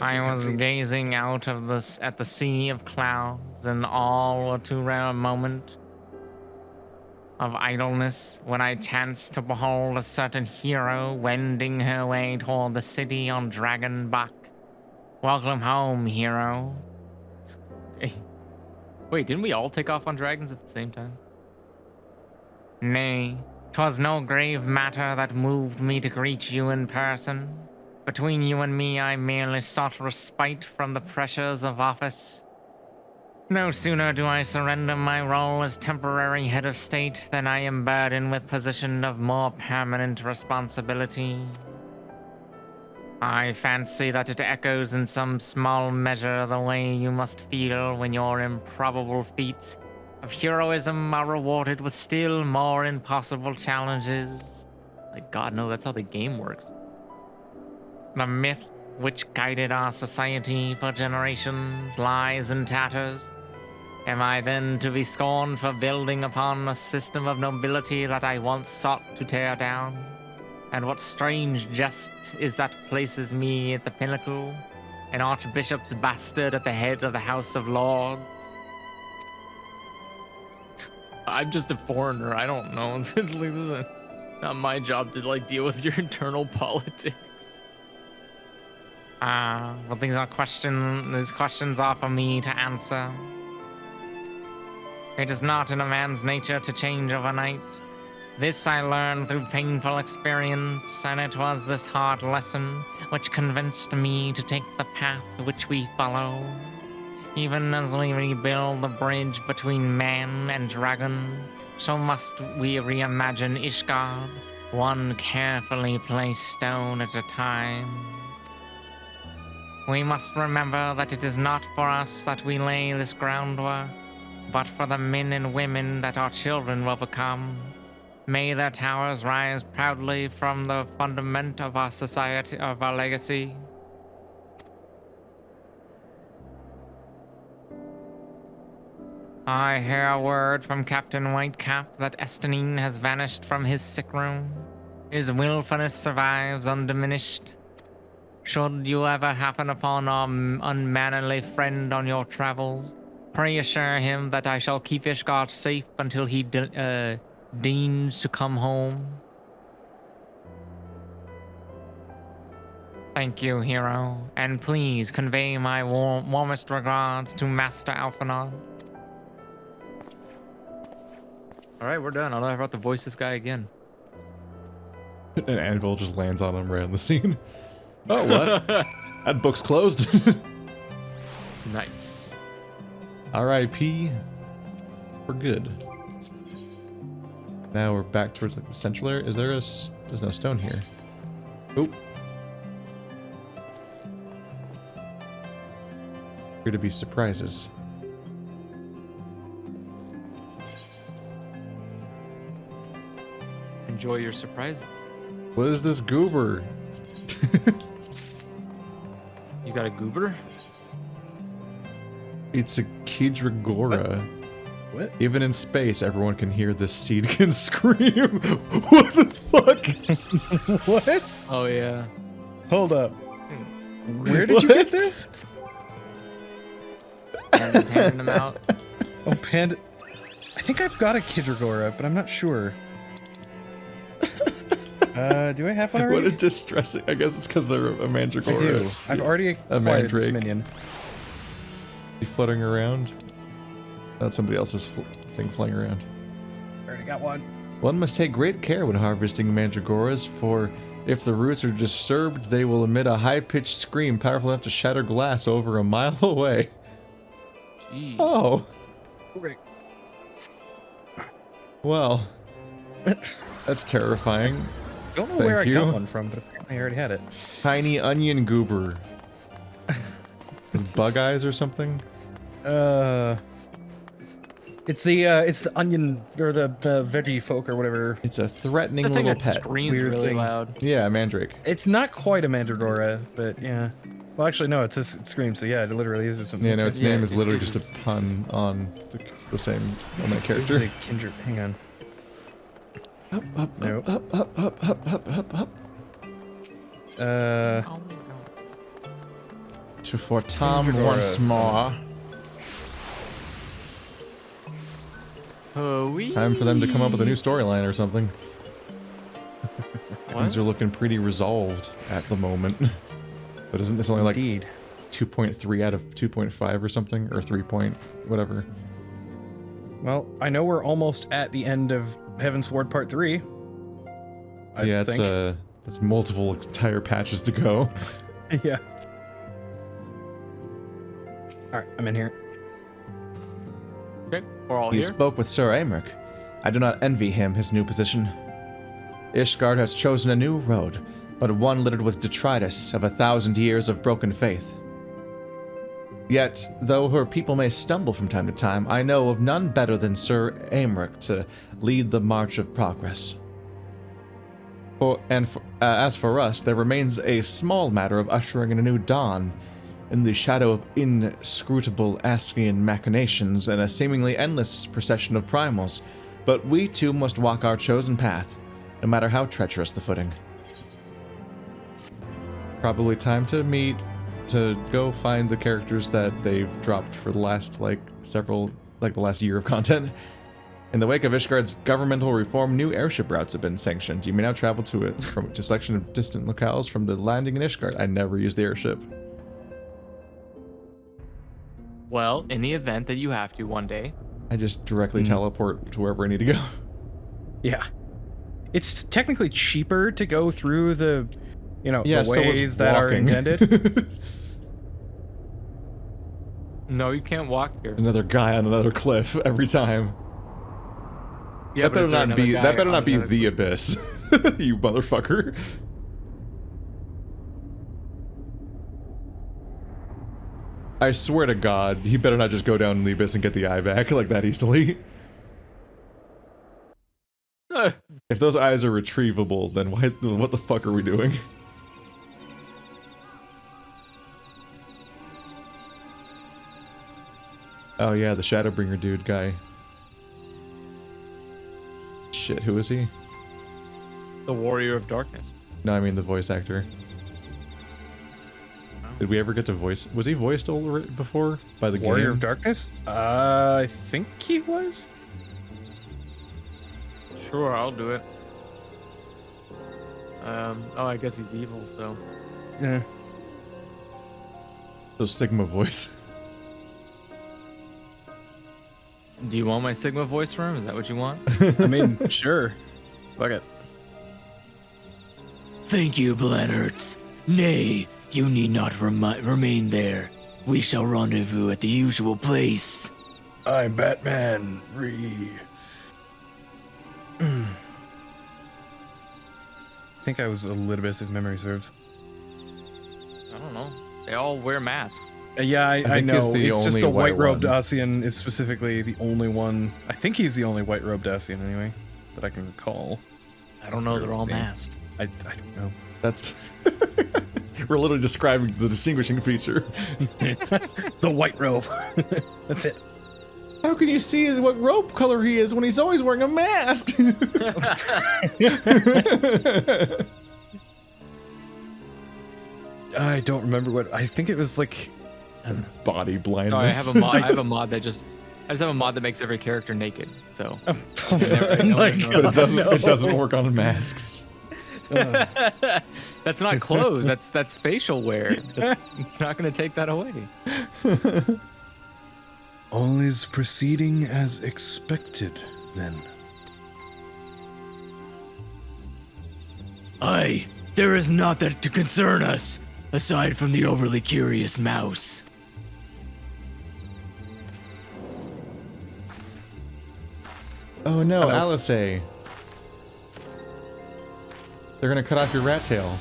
I was gazing out of at the sea of clouds in all too rare a moment of idleness when I chanced to behold a certain hero wending her way toward the city on Dragonbach. Welcome home, hero. Hey. Wait, didn't we all take off on dragons at the same time? Nay, 'twas no grave matter that moved me to greet you in person. Between you and me, I merely sought respite from the pressures of office. No sooner do I surrender my role as temporary head of state than I am burdened with position of more permanent responsibility. I fancy that it echoes in some small measure the way you must feel when your improbable feats of heroism are rewarded with still more impossible challenges. Like, God, no, that's how the game works. The myth which guided our society for generations lies in tatters. Am I then to be scorned for building upon a system of nobility that I once sought to tear down? And what strange jest is that places me at the pinnacle, an archbishop's bastard at the head of the House of Lords? I'm just a foreigner. I don't know. This is not my job to like deal with your internal politics. Well, these questions are for me to answer. It is not in a man's nature to change overnight. This I learned through painful experience, and it was this hard lesson which convinced me to take the path which we follow. Even as we rebuild the bridge between man and dragon, so must we reimagine Ishgard, one carefully placed stone at a time. We must remember that it is not for us that we lay this groundwork, but for the men and women that our children will become. May their towers rise proudly from the fundament of our society, of our legacy. I hear word from Captain Whitecap that Estenine has vanished from his sick room. His willfulness survives undiminished. Should you ever happen upon our unmannerly friend on your travels, pray assure him that I shall keep Ishgard safe until he deigns to come home. Thank you, hero, and please convey my warmest regards to Master Alphanod. All right, we're done. I don't have to voice this guy again. An anvil just lands on him right on the scene. Oh, what? That book's closed. Nice. R.I.P. We're good. Now we're back towards like the central area. Is there a? There's no stone here. Oh. Here to be surprises. Enjoy your surprises. What is this goober? You got a goober? It's a Kidragora. What? Even in space, everyone can hear this seed can scream. What the fuck? What? Oh yeah. Hold up. Where did you get this? Panda's handing them out. Oh, Panda. I think I've got a Kidragora, but I'm not sure. Do I have one already? What a distressing. I guess it's because they're a mandragora. I do. I've already acquired this mandrake. minion. Be fluttering around. That's somebody else's thing flying around. Already got one. One must take great care when harvesting mandragoras, for if the roots are disturbed, they will emit a high-pitched scream powerful enough to shatter glass over a mile away. Jeez. Oh. Great. Well. That's terrifying. Don't know Thank where you. I got one from, but apparently I already had it. Tiny onion goober. Bug eyes or something? It's the onion or the veggie folk or whatever. It's a threatening The thing little that pet. screams Weird really thing. loud. Yeah, mandrake. It's not quite a mandragora, but yeah. Well, actually, no. It screams. So yeah, it literally is something. Yeah, no, its Yeah, name is it literally is. just a pun on the same This character. is a kindred. Hang on. Up, up, Nope. up, up, up, up, up, up, up. Uh, for Tom once more. Time for them to come up with a new storyline or something. Things are looking pretty resolved at the moment. But isn't this only like 2.3 out of 2.5 or something? Or 3 point whatever? Well, I know we're almost at the end of Heaven's Sword Part 3. Yeah, it's multiple entire patches to go. Yeah. Alright, I'm in here. Okay, we're all You here. spoke with Sir Aymeric. I do not envy him his new position. Ishgard has chosen a new road, but one littered with detritus of 1,000 years of broken faith. Yet, though her people may stumble from time to time, I know of none better than Sir Aymeric to lead the march of progress. As for us, there remains a small matter of ushering in a new dawn, in the shadow of inscrutable Ascian machinations and a seemingly endless procession of primals, but we too must walk our chosen path, no matter how treacherous the footing. Probably time to go find the characters that they've dropped for the last, the last year of content. In the wake of Ishgard's governmental reform, new airship routes have been sanctioned. You may now travel to a selection of distant locales from the landing in Ishgard. I never used the airship. Well, in the event that you have to one day. I just directly teleport to wherever I need to go. Yeah. It's technically cheaper to go through the, the so is ways that are walking. intended. No, you can't walk here. Another guy on another cliff every time. Yeah, that but is there better not be another guy on the abyss, you motherfucker. I swear to God, he better not just go down in the abyss and get the eye back like that easily. If those eyes are retrievable, then what the fuck are we doing? Oh yeah, the Shadowbringer dude guy. Shit, who is he? The Warrior of Darkness. No, I mean the voice actor. Did we ever get to voice? Was he voiced already before by the Warrior game? of Darkness? I think he was. Sure, I'll do it. Oh, I guess he's evil, so. Yeah. So Sigma voice. Do you want my Sigma voice for him? Is that what you want? I mean, sure. Fuck it. Thank you, Blannerts. Nay, you need not remain there. We shall rendezvous at the usual place. I'm Batman. I think I was a little bit, if memory serves. I don't know. They all wear masks. Yeah, I know. It's the It's just only the white white-robed one. Ascian is specifically the only one. I think he's the only white-robed Ascian anyway, that I can recall. I don't know, they're all Yeah. masked. I don't know. That's... We're literally describing the distinguishing feature. The white robe. That's it. How can you see what robe color he is when he's always wearing a mask? I don't remember what. I think it was like. Body No, blindness. I have a mod that just. I just have a mod that makes every character naked. So. Oh Never- my nobody knows. But God, it doesn't work on masks. That's not clothes. That's facial wear. It's not going to take that away. All is proceeding as expected, then. Aye, there is naught that to concern us, aside from the overly curious mouse. Oh no, Hello. Alice. They're gonna cut off your rat tail.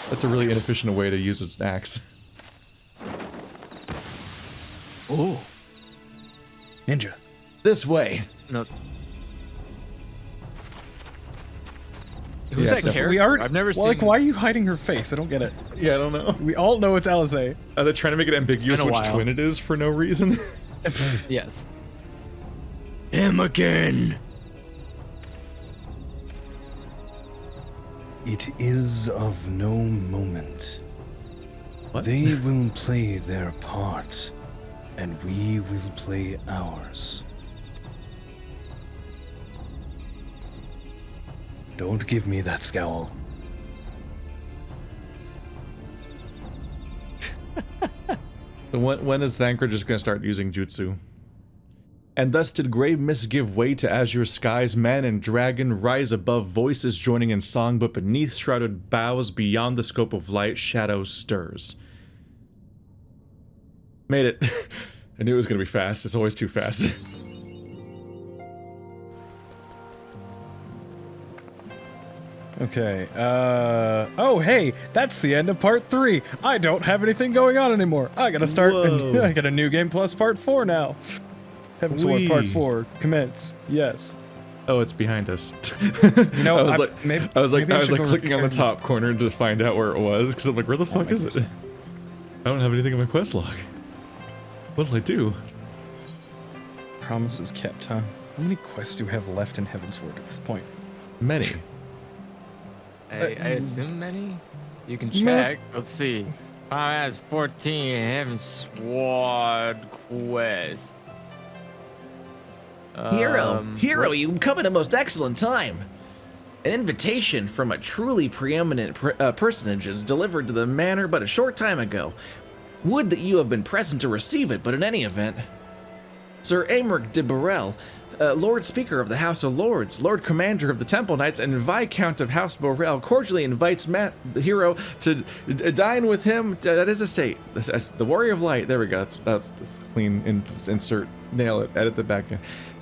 That's a really inefficient way to use an axe. Oh, Ninja. This way. No. Who's Yeah, that so- character? We are. I've never seen. Like, why are you hiding her face? I don't get it. Yeah, I don't know. We all know it's Alizé. Are they trying to make it ambiguous It's been a which while. twin it is for no reason? Yes. him again. It is of no moment. What? They will play their part, and we will play ours. Don't give me that scowl. So when is Thancred just going to start using jutsu? And thus did grave mist give way to azure skies, man and dragon rise above, voices joining in song, but beneath shrouded boughs, beyond the scope of light, shadow stirs. Made it. I knew it was going to be fast. It's always too fast. Okay, oh hey, that's the end of part 3. I don't have anything going on anymore. I gotta start, Whoa. I got a new game plus part 4 now. Heavensward part Wee. 4, commence, yes. Oh, it's behind us. You know, I was maybe I was I should go clicking on the repair- top corner to find out where it was, because I'm like, where the fuck my is it? I don't have anything in my quest log. What did I do? Promises kept, huh? How many quests do we have left in Heavensward at this point? Many. I assume many. You can Must- check. Let's see. Has 14 Heaven Sword quests. Hero, you come at a most excellent time. An invitation from a truly preeminent personage is delivered to the manor but a short time ago. Would that you have been present to receive it, but in any event. Sir Aymeric de Burrell, Lord Speaker of the House of Lords, Lord Commander of the Temple Knights, and Viscount of House Burrell cordially invites the hero to dine with him at his estate. The Warrior of Light. There we go. That's clean. Insert. Nail it. Edit the back.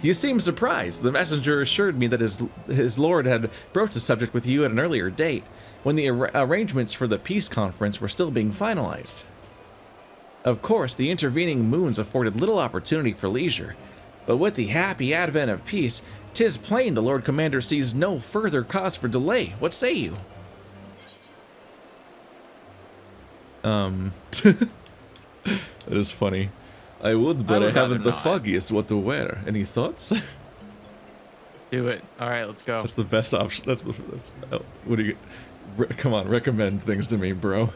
You seem surprised. The messenger assured me that his lord had broached the subject with you at an earlier date, when the arrangements for the peace conference were still being finalized. Of course, the intervening moons afforded little opportunity for leisure, but with the happy advent of peace, 'tis plain the Lord Commander sees no further cause for delay. What say you? That is funny. I would, but I, would haven't the rather not. foggiest what to wear. Any thoughts? Do it. All right, let's go. That's the best option. That's oh, what do you? Come on, recommend things to me, bro.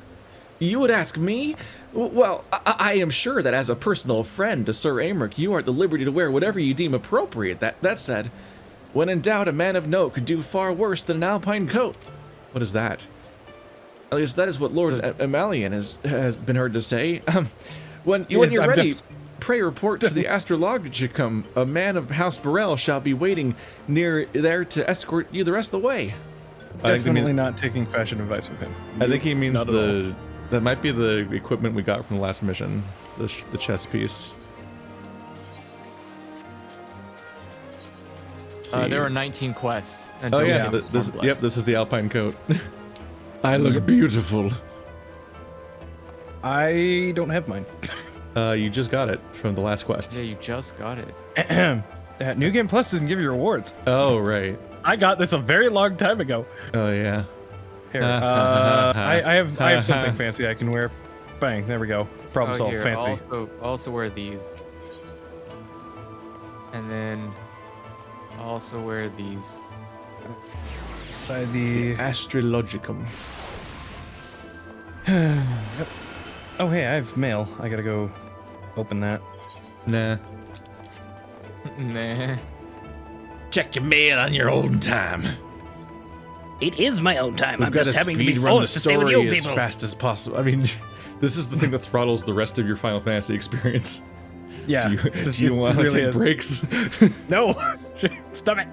You would ask me? Well, I am sure that as a personal friend to Sir Aymeric, you are at the liberty to wear whatever you deem appropriate. That said, when in doubt, a man of note could do far worse than an Alpine Coat. What is that? At least that is what Lord Amalian has been heard to say. When Yeah, you're I'm ready, pray report to the Astrologicum. A man of House Burrell shall be waiting near there to escort you the rest of the way. I think they Definitely mean- not taking fashion advice from him. I think he means Not at all. that might be the equipment we got from the last mission, the chess piece. There were 19 quests. Oh until we yeah, got this Stormblood. yep, this is the Alpine Coat. I look beautiful. I don't have mine. You just got it from the last quest. Yeah, you just got it. New Game Plus doesn't give you rewards. Oh right. I got this a very long time ago. Oh yeah. Here, I have something fancy I can wear. Bang, there we go. Problem Oh, solved. here, Fancy. Also wear these. And then also wear these. Inside the. Astrologicum. Oh hey, I have mail. I gotta go open that. Nah. Nah. Check your mail on your own time. It is my own time. We've I'm got just to having to be speed run the forced to stay with you story as people. fast as possible. I mean, this is the thing that throttles the rest of your Final Fantasy experience. Yeah. Do this you want to really take is. breaks? No! Stop it!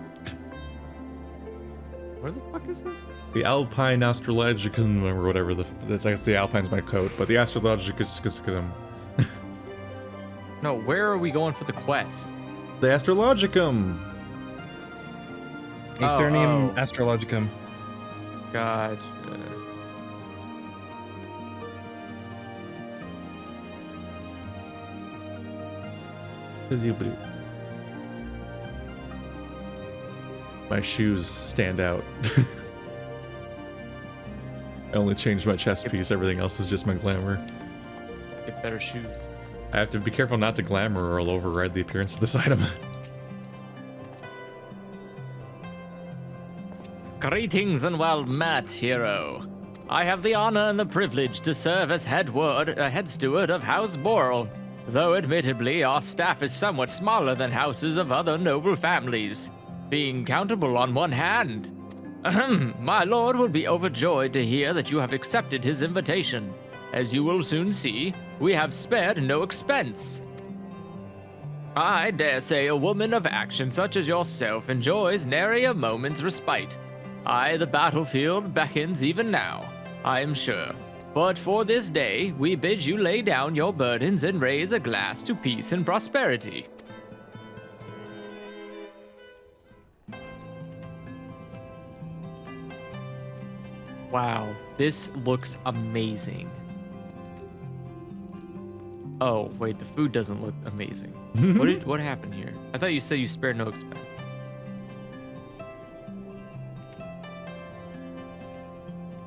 Where the fuck is this? The Alpine Astrologicum, or whatever it's the Alpine's my coat, but the Astrologicum. No, where are we going for the quest? The Astrologicum. Aethernium Astrologicum. Gotcha. My shoes stand out. I only changed my chest piece, everything else is just my glamour. Get better shoes. I have to be careful not to glamour or I'll override the appearance of this item. Greetings and well met, hero. I have the honor and the privilege to serve as head steward of House Boral, though admittedly our staff is somewhat smaller than houses of other noble families, being countable on one hand. Ahem, my lord will be overjoyed to hear that you have accepted his invitation. As you will soon see, we have spared no expense. I dare say a woman of action such as yourself enjoys nary a moment's respite. Aye, the battlefield beckons even now, I am sure. But for this day, we bid you lay down your burdens and raise a glass to peace and prosperity. Wow, this looks amazing. Oh, wait, the food doesn't look amazing. What happened here? I thought you said you spared no expense.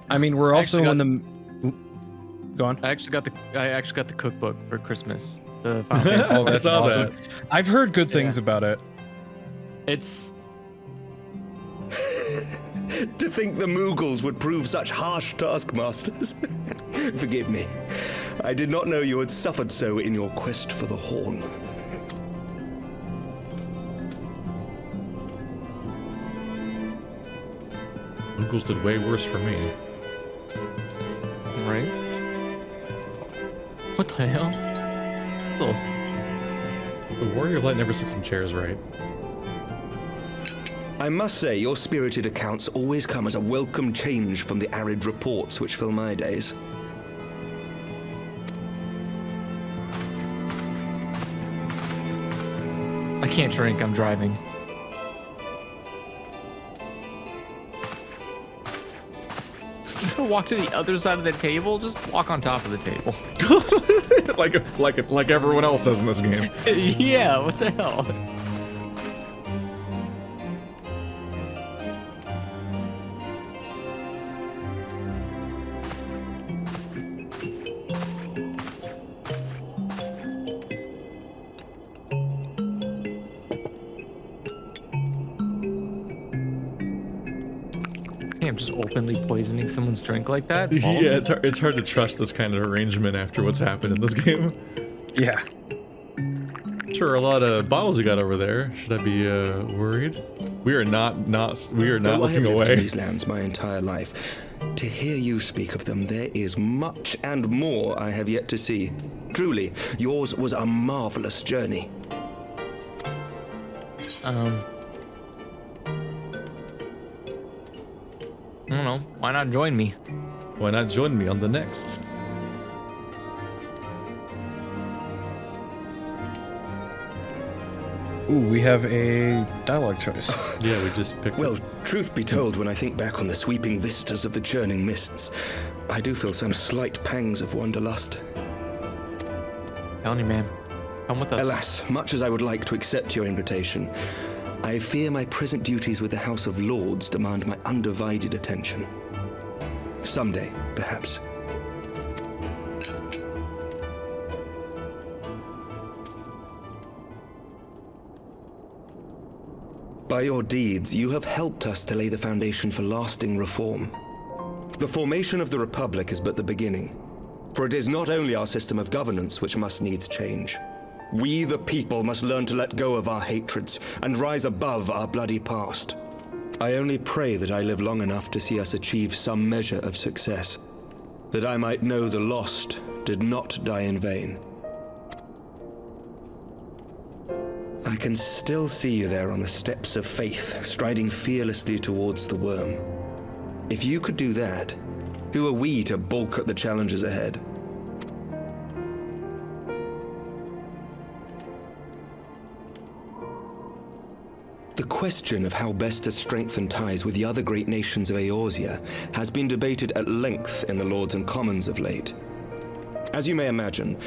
I mean, we're also on the. Go on. I actually got the cookbook for Christmas. The Final Fantasy. Oh, that's I saw awesome. I've heard good things about it. It's To think the Moogles would prove such harsh taskmasters. Forgive me. I did not know you had suffered so in your quest for the horn. Uncles did way worse for me. right. What the hell? So The Warrior Light never sits in chairs right. I must say, your spirited accounts always come as a welcome change from the arid reports which fill my days. I can't drink. I'm driving. You gonna walk to the other side of the table? Just walk on top of the table. like everyone else does in this game. Yeah. What the hell? I'm just openly poisoning someone's drink like that? Ballsy. Yeah, it's hard to trust this kind of arrangement after what's happened in this game. Yeah. Sure, a lot of bottles you got over there. Should I be worried? We are not Though I have looking lived in away. these lands my entire life, to hear you speak of them, there is much and more I have yet to see. Truly, yours was a marvelous journey. I don't know. Why not join me? Why not join me on the next? Ooh, we have a dialogue choice. Yeah, we just picked Well, it. truth be told, when I think back on the sweeping vistas of the churning mists, I do feel some slight pangs of wanderlust. Telling you, man. Come with us. Alas, much as I would like to accept your invitation, I fear my present duties with the House of Lords demand my undivided attention. Someday, perhaps. By your deeds, you have helped us to lay the foundation for lasting reform. The formation of the Republic is but the beginning, for it is not only our system of governance which must needs change. We, the people, must learn to let go of our hatreds and rise above our bloody past. I only pray that I live long enough to see us achieve some measure of success, that I might know the lost did not die in vain. I can still see you there on the steps of faith, striding fearlessly towards the worm. If you could do that, who are we to balk at the challenges ahead? The question of how best to strengthen ties with the other great nations of Eorzea has been debated at length in the Lords and Commons of late. As you may imagine,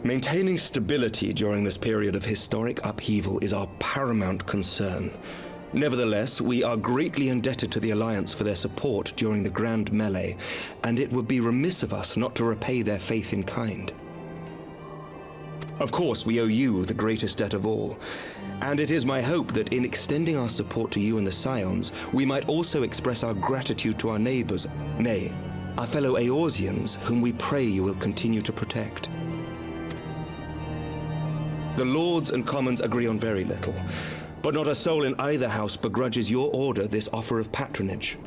maintaining stability during this period of historic upheaval is our paramount concern. Nevertheless, we are greatly indebted to the Alliance for their support during the Grand Melee, and it would be remiss of us not to repay their faith in kind. Of course, we owe you the greatest debt of all, and it is my hope that in extending our support to you and the Scions, we might also express our gratitude to our neighbors, nay, our fellow Eorzeans, whom we pray you will continue to protect. The Lords and Commons agree on very little, but not a soul in either house begrudges your order this offer of patronage.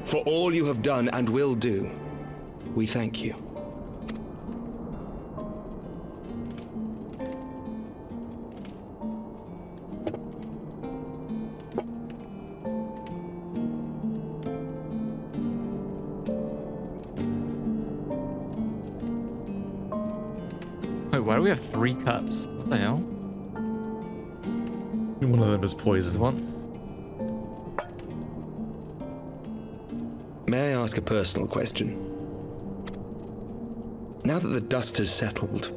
For all you have done and will do, we thank you. Wait, why do we have 3 cups? What the hell? One of them is poison. One? May I ask a personal question? Now that the dust has settled,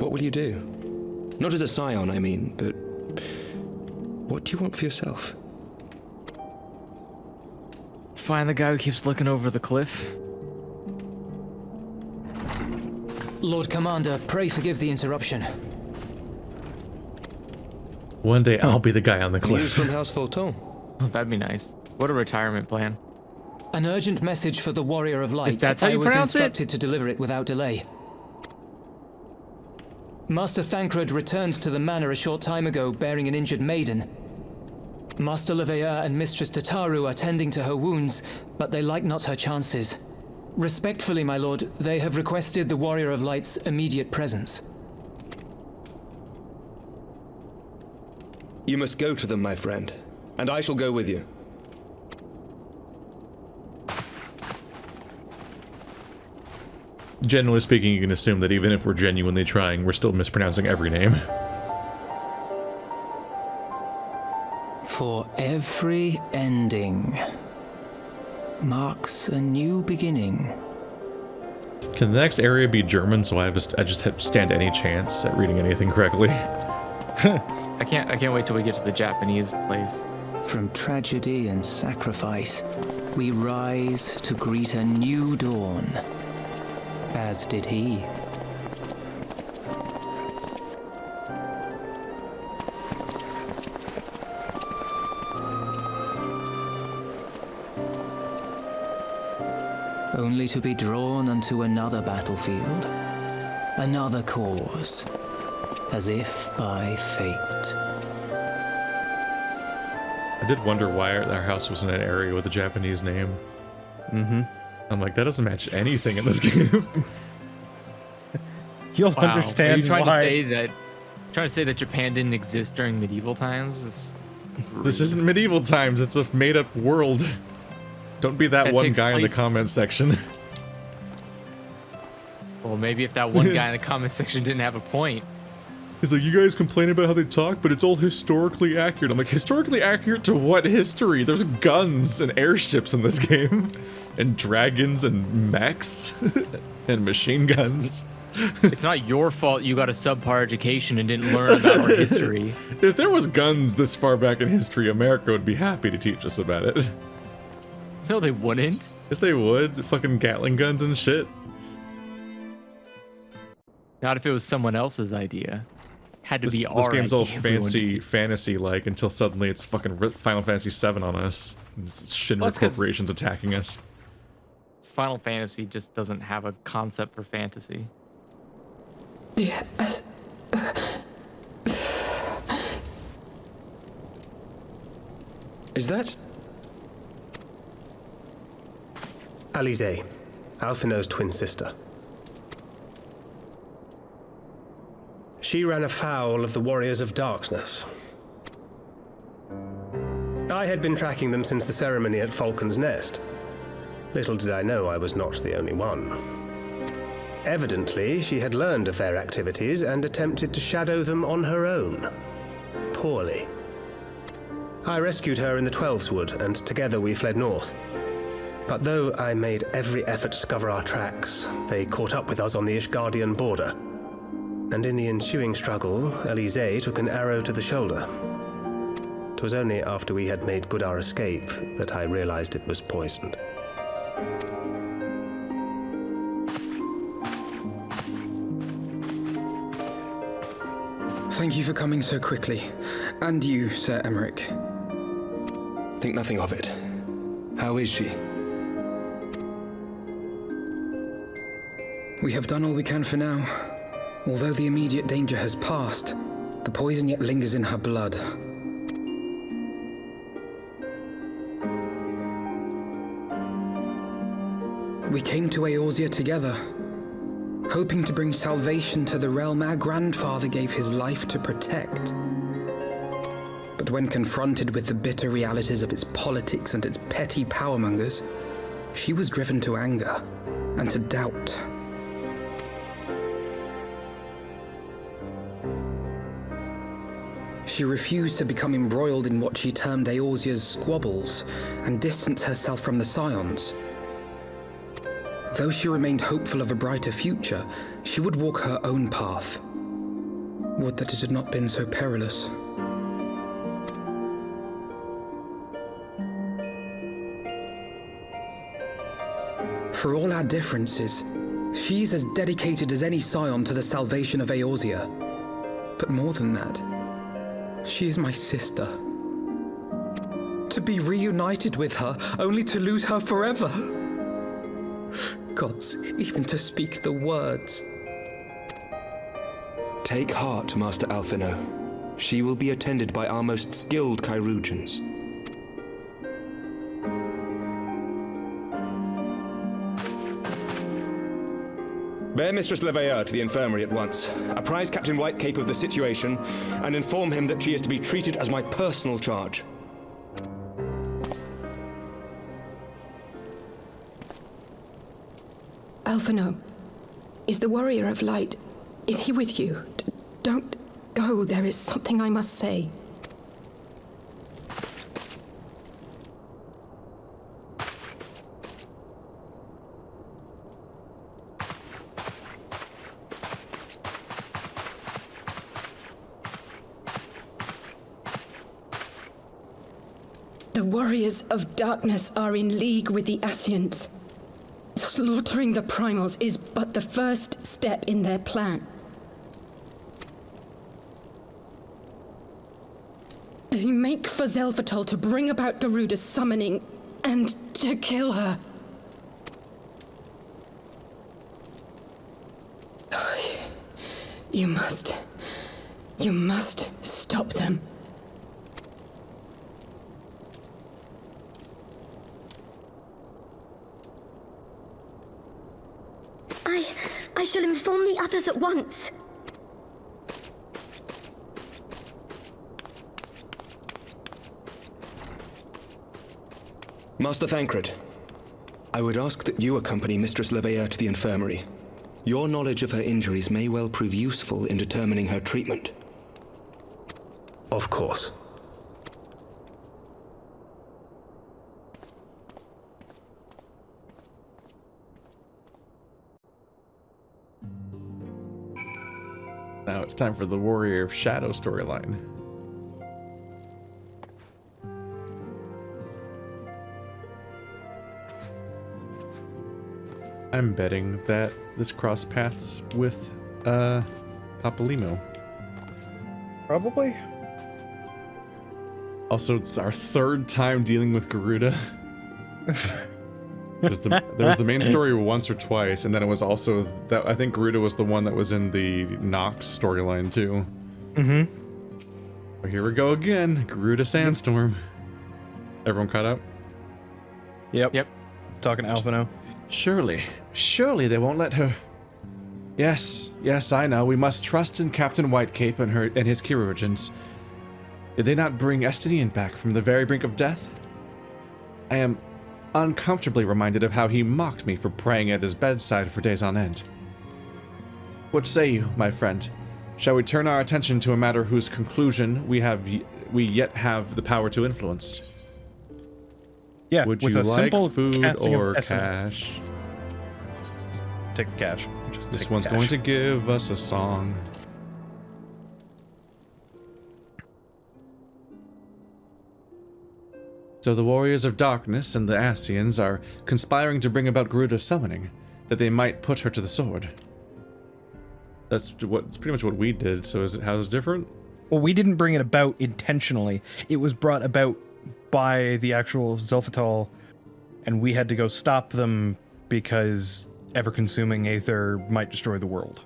what will you do? Not as a scion, I mean, but what do you want for yourself? Find the guy who keeps looking over the cliff. Lord Commander, pray forgive the interruption. One day I'll be the guy on the News cliff. from House Fulton. Oh, that'd be nice. What a retirement plan. An urgent message for the Warrior of Light. That's how you I was pronounce it? instructed to deliver it without delay. Master Thancred returned to the manor a short time ago bearing an injured maiden. Master Leveilleur and Mistress Tataru are tending to her wounds, but they like not her chances. Respectfully, my lord, they have requested the Warrior of Light's immediate presence. You must go to them, my friend, and I shall go with you. Generally speaking, you can assume that even if we're genuinely trying, we're still mispronouncing every name. For every ending marks a new beginning. Can the next area be German so I just stand any chance at reading anything correctly? I can't wait till we get to the Japanese place. From tragedy and sacrifice, we rise to greet a new dawn, as did he. Only to be drawn unto another battlefield, another cause, as if by fate. I did wonder why our house was in an area with a Japanese name. Mm-hmm. I'm like, that doesn't match anything in this game. You'll Wow. Are understand you trying why. to say that Japan didn't exist during medieval times? This isn't medieval times, it's a made-up world. Don't be that one takes guy in the place- comments section. Well, maybe if that one guy in the comment section didn't have a point. He's like, you guys complain about how they talk, but it's all historically accurate. I'm like, historically accurate to what history? There's guns and airships in this game. And dragons and mechs. And machine guns. It's not your fault you got a subpar education and didn't learn about our history. If there was guns this far back in history, America would be happy to teach us about it. No, they wouldn't. Yes, they would. Fucking Gatling guns and shit. Not if it was someone else's idea. Had to be our This game's all idea if we wanted fancy, to. fantasy-like until suddenly it's fucking Final Fantasy VII on us. And Shinra Well, it's 'cause- corporations attacking us. Final Fantasy just doesn't have a concept for fantasy. Is that... Alize, Alphino's twin sister. She ran afoul of the Warriors of Darkness. I had been tracking them since the ceremony at Falcon's Nest. Little did I know I was not the only one. Evidently, she had learned of their activities and attempted to shadow them on her own. Poorly. I rescued her in the Twelveswood, and together we fled north. But though I made every effort to cover our tracks, they caught up with us on the Ishgardian border. And in the ensuing struggle, Alize took an arrow to the shoulder. It was only after we had made good our escape that I realized it was poisoned. Thank you for coming so quickly. And you, Sir Emmerich. Think nothing of it. How is she? We have done all we can for now. Although the immediate danger has passed, the poison yet lingers in her blood. We came to Eorzea together, hoping to bring salvation to the realm our grandfather gave his life to protect. But when confronted with the bitter realities of its politics and its petty powermongers, she was driven to anger and to doubt. She refused to become embroiled in what she termed Eorzea's squabbles and distance herself from the Scions. Though she remained hopeful of a brighter future, she would walk her own path. Would that it had not been so perilous. For all our differences, she's as dedicated as any Scion to the salvation of Eorzea. But more than that, she is my sister. To be reunited with her, only to lose her forever. Gods, even to speak the words. Take heart, Master Alphino. She will be attended by our most skilled chirurgeons. Bear Mistress Leveilleur to the infirmary at once. Apprise Captain Whitecape of the situation, and inform him that she is to be treated as my personal charge. Alphino, is the Warrior of Light, is he with you? Don't go, there is something I must say. The Warriors of Darkness are in league with the Ascians. Slaughtering the primals is but the first step in their plan. They make for Xelphatol to bring about Garuda's summoning and to kill her. You must stop them. I shall inform the others at once. Master Thancred, I would ask that you accompany Mistress Leveilleur to the infirmary. Your knowledge of her injuries may well prove useful in determining her treatment. Of course. Now it's time for the Warrior of Shadow storyline. I'm betting that this cross paths with Papalymo. Probably. Also, it's our third time dealing with Garuda. There was the main story once or twice, and then it was also that I think Garuda was the one that was in the Nox storyline too. Mm-hmm. Well, here we go again. Garuda Sandstorm. Everyone caught up? Yep. Talking to Alphino. Surely they won't let her. Yes, I know. We must trust in Captain Whitecape and his chirurgeons. Did they not bring Estinian back from the very brink of death? I am uncomfortably reminded of how he mocked me for praying at his bedside for days on end. What say you, my friend? Shall we turn our attention to a matter whose conclusion we yet have the power to influence? Yeah, Would with you a like simple food casting or of essence. cash? Take the cash. This one's going to give us a song. So the Warriors of Darkness and the Ascians are conspiring to bring about Garuda's summoning, that they might put her to the sword. It's pretty much what we did, so how's it different? Well, we didn't bring it about intentionally. It was brought about by the actual Xelphatol, and we had to go stop them because ever-consuming aether might destroy the world.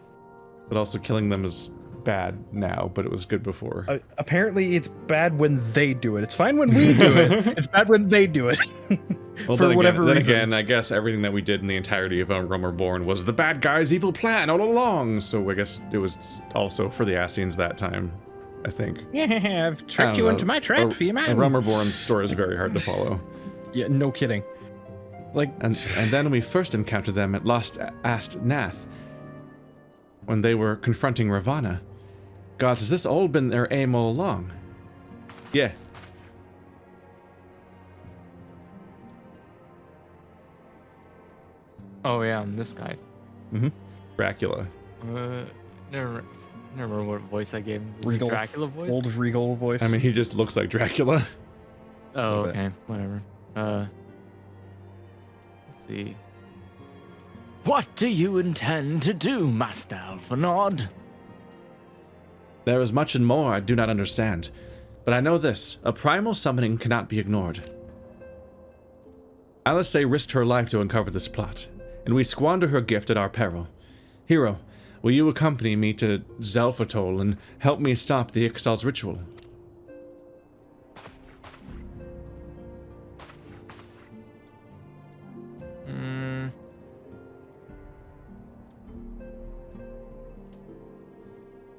But also killing them is bad now, but it was good before. Apparently, it's bad when they do it. It's fine when we do it. It's bad when they do it. Well, For whatever reason. Then again, I guess everything that we did in the entirety of Realm Reborn was the bad guy's evil plan all along. So I guess it was also for the Ascians that time, I think. Yeah, I've tricked you into my trap, you man. Realm Reborn's story is very hard to follow. Yeah, no kidding. Like, and then we first encountered them at Lost Ast Nath, when they were confronting Ravana. God, has this all been their aim all along? Yeah. Oh yeah, and this guy. Mm-hmm. Dracula. Never remember what voice I gave him. Regal. Dracula voice? Old Regal voice. I mean, he just looks like Dracula. Oh, okay. Whatever. Let's see. What do you intend to do, Master Alphinaud? There is much and more I do not understand, but I know this: a primal summoning cannot be ignored. Alice risked her life to uncover this plot, and we squander her gift at our peril. Hero, will you accompany me to Xelphatol and help me stop the Ixal's ritual?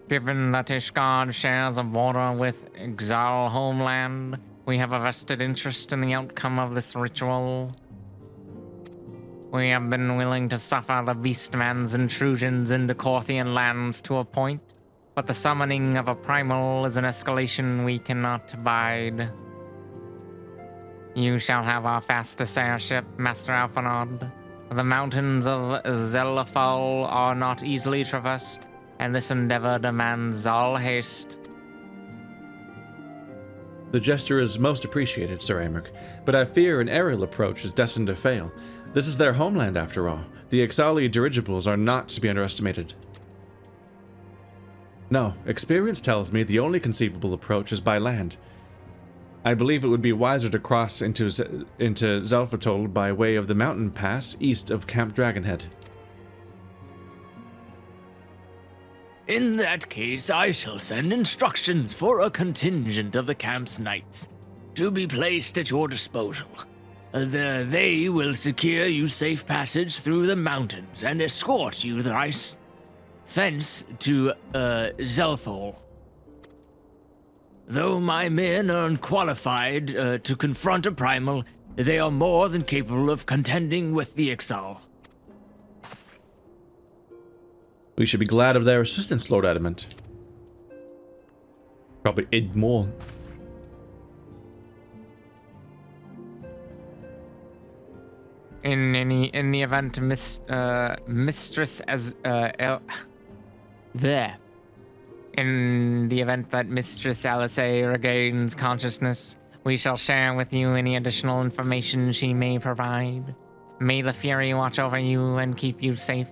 Given that Ishgard shares a border with Xal homeland, we have a vested interest in the outcome of this ritual. We have been willing to suffer the Beastman's intrusions into Corthian lands to a point, but the summoning of a primal is an escalation we cannot abide. You shall have our fastest airship, Master Alphinaud. The mountains of Xelphatol are not easily traversed, and this endeavor demands all haste. The gesture is most appreciated, Sir Amric, but I fear an aerial approach is destined to fail. This is their homeland, after all. The Ixali dirigibles are not to be underestimated. No, experience tells me the only conceivable approach is by land. I believe it would be wiser to cross into Xelphatol by way of the mountain pass east of Camp Dragonhead. In that case, I shall send instructions for a contingent of the camp's knights to be placed at your disposal. They will secure you safe passage through the mountains and escort you thrice thence to Xelphatol. Though my men are unqualified to confront a primal, they are more than capable of contending with the Ixal. We should be glad of their assistance, Lord Adamant. Probably id more. In the event Mistress as there. In the event that Mistress Alice regains consciousness, we shall share with you any additional information she may provide. May the Fury watch over you and keep you safe.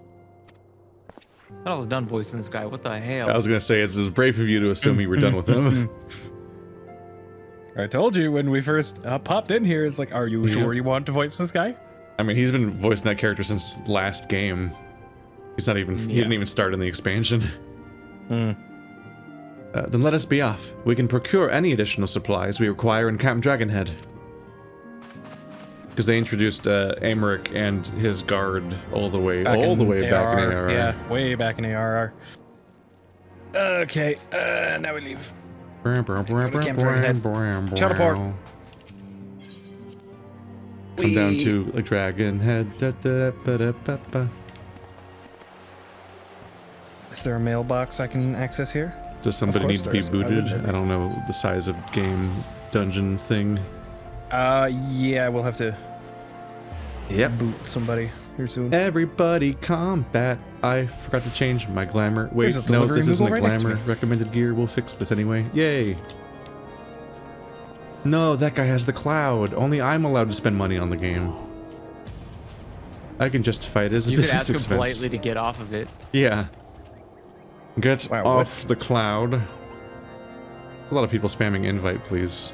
I thought I was done voicing this guy. What the hell? I was gonna say, it's brave of you to assume you were done with him. I told you when we first popped in here, it's like, are you sure you want to voice this guy? I mean, he's been voicing that character since last game. He's not even, he didn't even start in the expansion. Then let us be off. We can procure any additional supplies we require in Camp Dragonhead. Because they introduced Amric and his guard all the way back in ARR. Yeah, way back in ARR. Okay, now we leave. Camp Dragonhead. Teleport. Come down to like Dragonhead. Is there a mailbox I can access here? Does somebody need to be booted? I don't know the size of game dungeon thing. Yeah, we'll have to boot somebody here soon. Everybody combat. I forgot to change my glamour. Wait, There's a no, delivery this isn't a Moogle right next to glamour me. recommended gear. We'll fix this anyway. Yay. No, that guy has the cloud. Only I'm allowed to spend money on the game. I can justify it as a You could business ask him expense. politely to get off of it. Yeah. Get Wow, off the cloud. A lot of people spamming invite, please.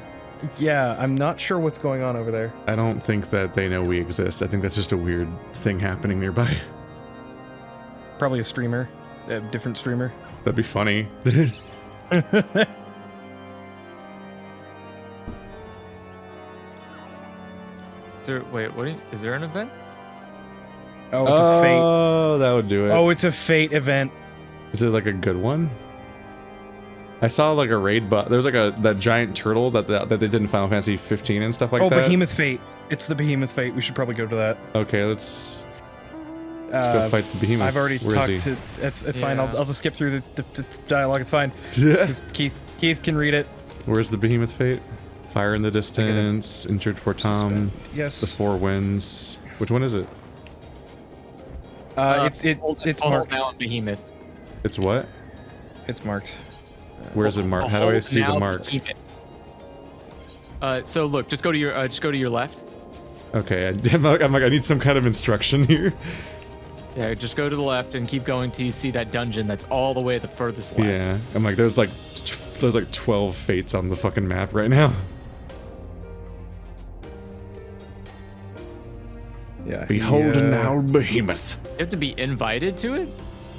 Yeah, I'm not sure what's going on over there. I don't think that they know we exist. I think that's just a weird thing happening nearby. Probably a streamer, a different streamer. That'd be funny. Wait, what? Is there an event? Oh, it's a fate. Oh, that would do it. Oh, it's a fate event. Is it like a good one? I saw like a raid, but there was like that giant turtle that they did in Final Fantasy 15 and stuff like that. Oh, Behemoth Fate. It's the Behemoth Fate. We should probably go to that. Okay, let's go fight the Behemoth. I've already Where is talked he? to. It's fine. I'll just skip through the dialogue. It's fine. Keith can read it. Where's the Behemoth Fate? Fire in the distance. Injured for Tom. Yes. The 4 winds. Which one is it? It's marked. Now Behemoth. It's what? It's marked. Where's it marked? How do I see the mark? So look, just go to your left. Okay, I'm like, I need some kind of instruction here. Yeah, just go to the left and keep going till you see that dungeon that's all the way at the furthest left. Yeah, I'm like, there's like 12 fates on the fucking map right now. Yeah. Behold now, Behemoth. You have to be invited to it?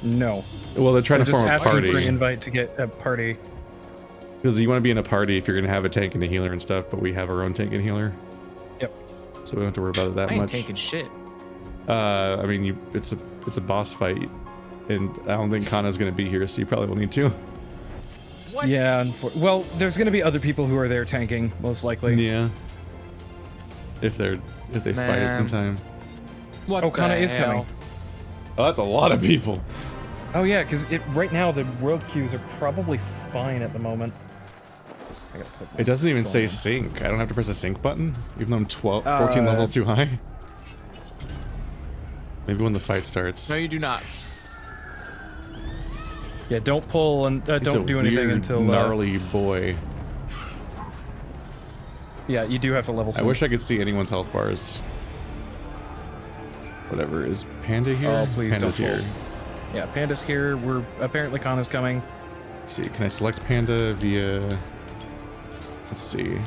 No. Well, they're trying to form a asking party. for an invite to get a party. Because you want to be in a party if you're going to have a tank and a healer and stuff, but we have our own tank and healer. Yep. So we don't have to worry about it that I ain't much. taking shit. I mean, it's a boss fight, and I don't think Kana's going to be here, so you probably will need to. What? Yeah. Well, there's going to be other people who are there tanking, most likely. Yeah. If they fight in time. What Oh, Kana is coming. Oh, that's a lot of people. Oh yeah, because right now the world queues are probably fine at the moment. I gotta put It doesn't even say on. sync. I don't have to press a sync button, even though I'm 14 levels too high. Maybe when the fight starts. No, you do not. Yeah, don't pull and He's don't a do anything weird, until. gnarly boy. Yeah, you do have to level. I wish I could see anyone's health bars. Whatever. Is Panda here? Oh, please Panda's don't here. pull. Yeah, Panda's here. We're apparently Kana's coming. Let's see. Can I select Panda via? Let's see.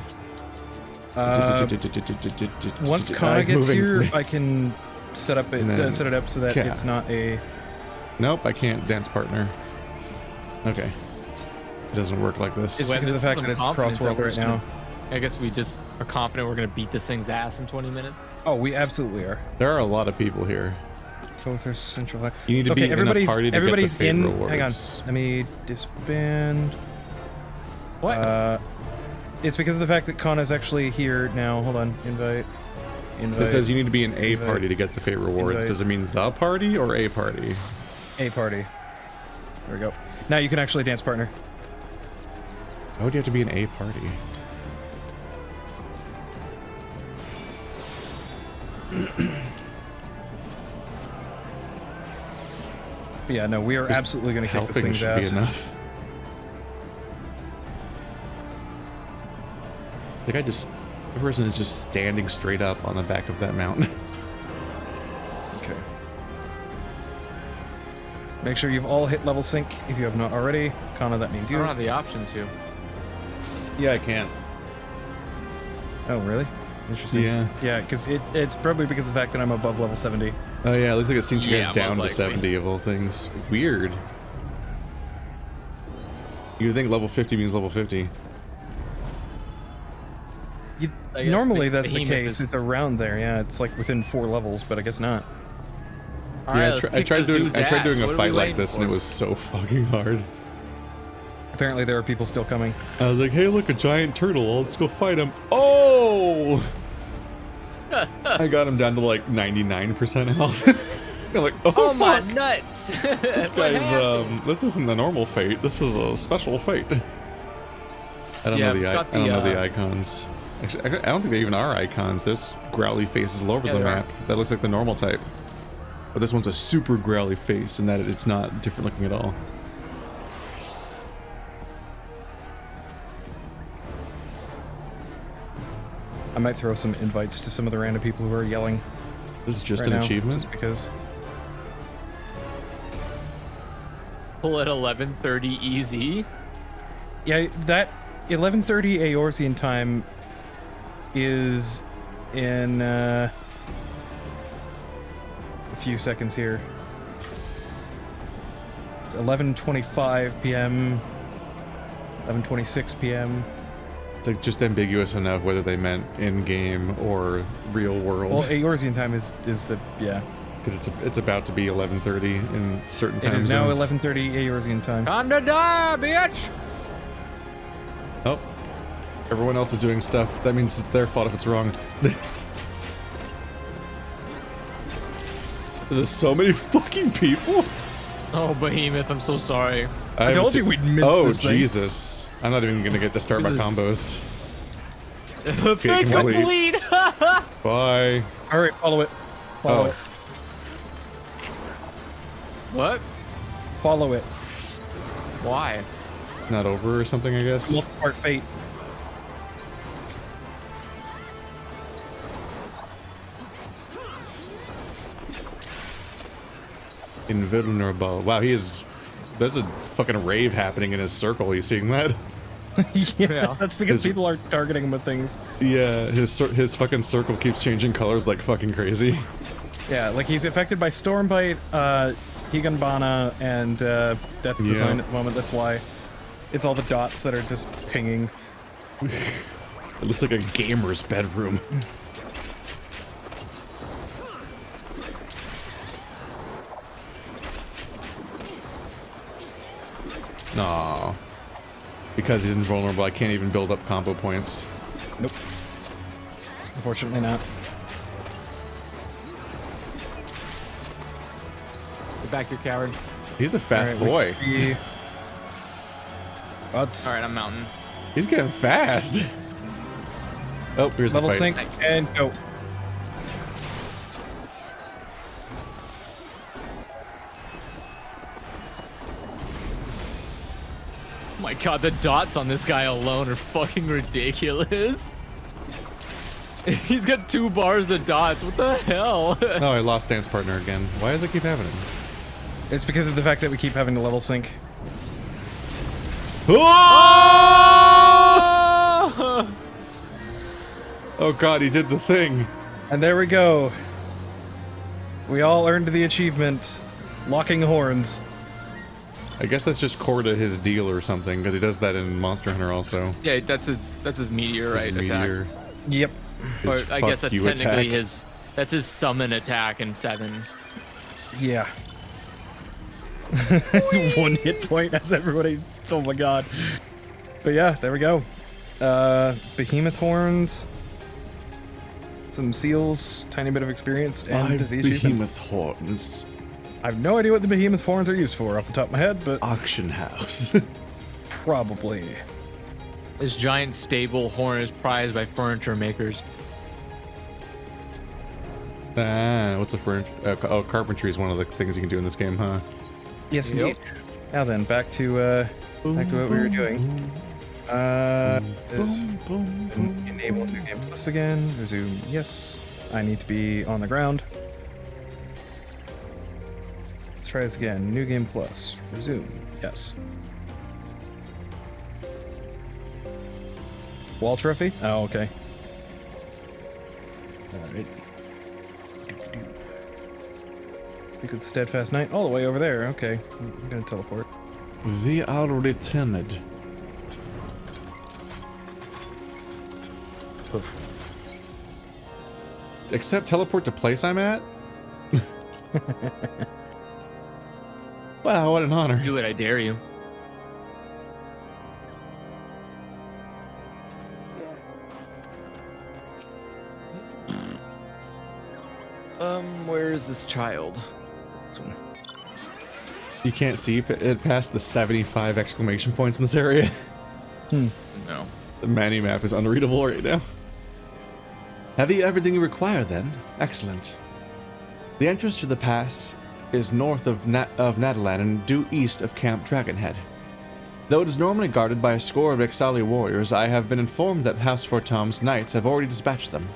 Once Kana gets here, I can set it up so that it's not a. Nope, I can't dance partner. Okay. It doesn't work like this. It's because of the fact that it's cross-world right now. I guess we just are confident we're gonna beat this thing's ass in 20 minutes. Oh, we absolutely are. There are a lot of people here. There's central. You need to be in a party to everybody's get the fate in. rewards. Hang on. Let me disband. What? It's because of the fact that Kana's actually here now. Hold on. Invite. It says you need to be in a party to get the fate rewards. Invite. Does it mean the party or a party? A party. There we go. Now you can actually dance partner. Why would you have to be in a party? But yeah, no, we are Just absolutely going to kick this helping thing's should ass. be enough. The guy the person is just standing straight up on the back of that mountain. Okay. Make sure you've all hit level sync if you have not already. Kana, that means I you. don't have the option to. Yeah, I can't. Oh, really? Interesting. Yeah. Yeah, because it's probably because of the fact that I'm above level 70. Oh yeah, it looks like it synced you Yeah, guys down most to likely. 70 of all things. Weird. You would think level 50 means level 50. I guess Normally that's the Behemoth case. is- It's around there. Yeah, it's like within 4 levels, but I guess not. All Yeah, right, I let's tried kick this doing dude's I tried ass. doing a What are fight we like waiting this and for? it was so fucking hard. Apparently there are people still coming. I was like, hey, look, a giant turtle. Let's go fight him. Oh! I got him down to like 99% health. I'm like, Oh my fuck. nuts! This guy's this isn't a normal fate. This is a special fate. I don't Yeah, know got I don't know the, the icons. Actually, I don't think they even are icons. There's growly faces all over Yeah, the there map. That looks like the normal type. But this one's a super growly face, and that it's not different looking at all. I might throw some invites to some of the random people who are yelling. This is just right an now, achievement. just because. Pull at 11:30 easy. Yeah, that 11:30 Eorzean time is in a few seconds here. It's 11:25 p.m. 11:26 p.m. It's like just ambiguous enough whether they meant in-game or real world. Well, Eorzean time is the yeah. Because it's about to be 11:30 in certain time It is zones. now 11:30 Eorzean time. Time to die, bitch! Oh, everyone else is doing stuff. That means it's their fault if it's wrong. There's so many fucking people. Oh, Behemoth, I'm so sorry. I told you we'd miss this thing. Jesus. I'm not even gonna get to start my combos. Okay, complete. Bye. All right, follow it. Follow it. What? Follow it. Why? Not over or something, I guess. Multi-part fate. Invulnerable. Wow, he is. There's a fucking rave happening in his circle. You seeing that? Yeah, that's because people are targeting him with things. Yeah, his fucking circle keeps changing colors like fucking crazy. Yeah, like he's affected by Stormbite, Higanbana, and Death Design at the moment. That's why it's all the dots that are just pinging. It looks like a gamer's bedroom. Aw. Because he's invulnerable, I can't even build up combo points. Nope. Unfortunately not. Get back, you coward. He's a fast Alright, boy. Alright, I'm mountain. He's getting fast. Oh, here's Level the fight. sync and go. Oh my god, the dots on this guy alone are fucking ridiculous. He's got 2 bars of dots. What the hell? No, I lost dance partner again. Why does it keep happening? It's because of the fact that we keep having to level sync. Oh god, he did the thing. And there we go. We all earned the achievement, locking horns. I guess that's just core to his deal or something, because he does that in Monster Hunter also. Yeah, that's his meteorite attack. Yep. Or His I guess fuck that's you technically attack. that's his summon attack in 7. Yeah. 1 hit point as everybody. Oh my god. But yeah, there we go. Behemoth horns. Some seals, tiny bit of experience, and 5 the achievement. behemoth horns. I have no idea what the behemoth horns are used for off the top of my head, but Auction house. probably. This giant stable horn is prized by furniture makers. What's a furniture? Carpentry is one of the things you can do in this game, huh? Yes, indeed. Now then, back to what we were doing. Enable New Game Plus again. Resume. Yes. I need to be on the ground. Let's try this again. New Game Plus. Resume. Yes. Wall trophy? Oh, okay. Alright. Speak of the Steadfast Knight. All the way over there. Okay. I'm gonna teleport. We are returned. Except teleport to place I'm at? Wow, what an honor. Do it, I dare you. Where is this child? This one. You can't see it past the 75 exclamation points in this area. No. The Manny map is unreadable right now. Have you everything you require then? Excellent. The entrance to the pass is north of Natalan and due east of Camp Dragonhead. Though it is normally guarded by a score of Ixali warriors, I have been informed that House Fortom's knights have already dispatched them.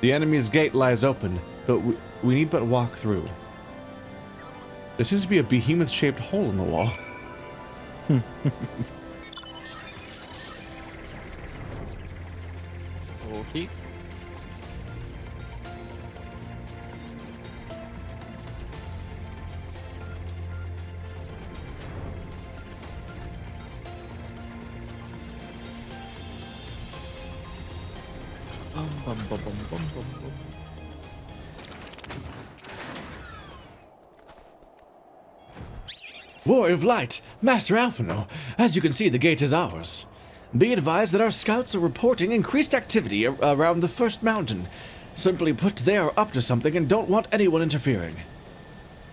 The enemy's gate lies open, but we need but walk through. There seems to be a behemoth-shaped hole in the wall. Okay. Warrior of Light, Master Alphino, as you can see, the gate is ours. Be advised that our scouts are reporting increased activity around the first mountain. Simply put, they are up to something and don't want anyone interfering.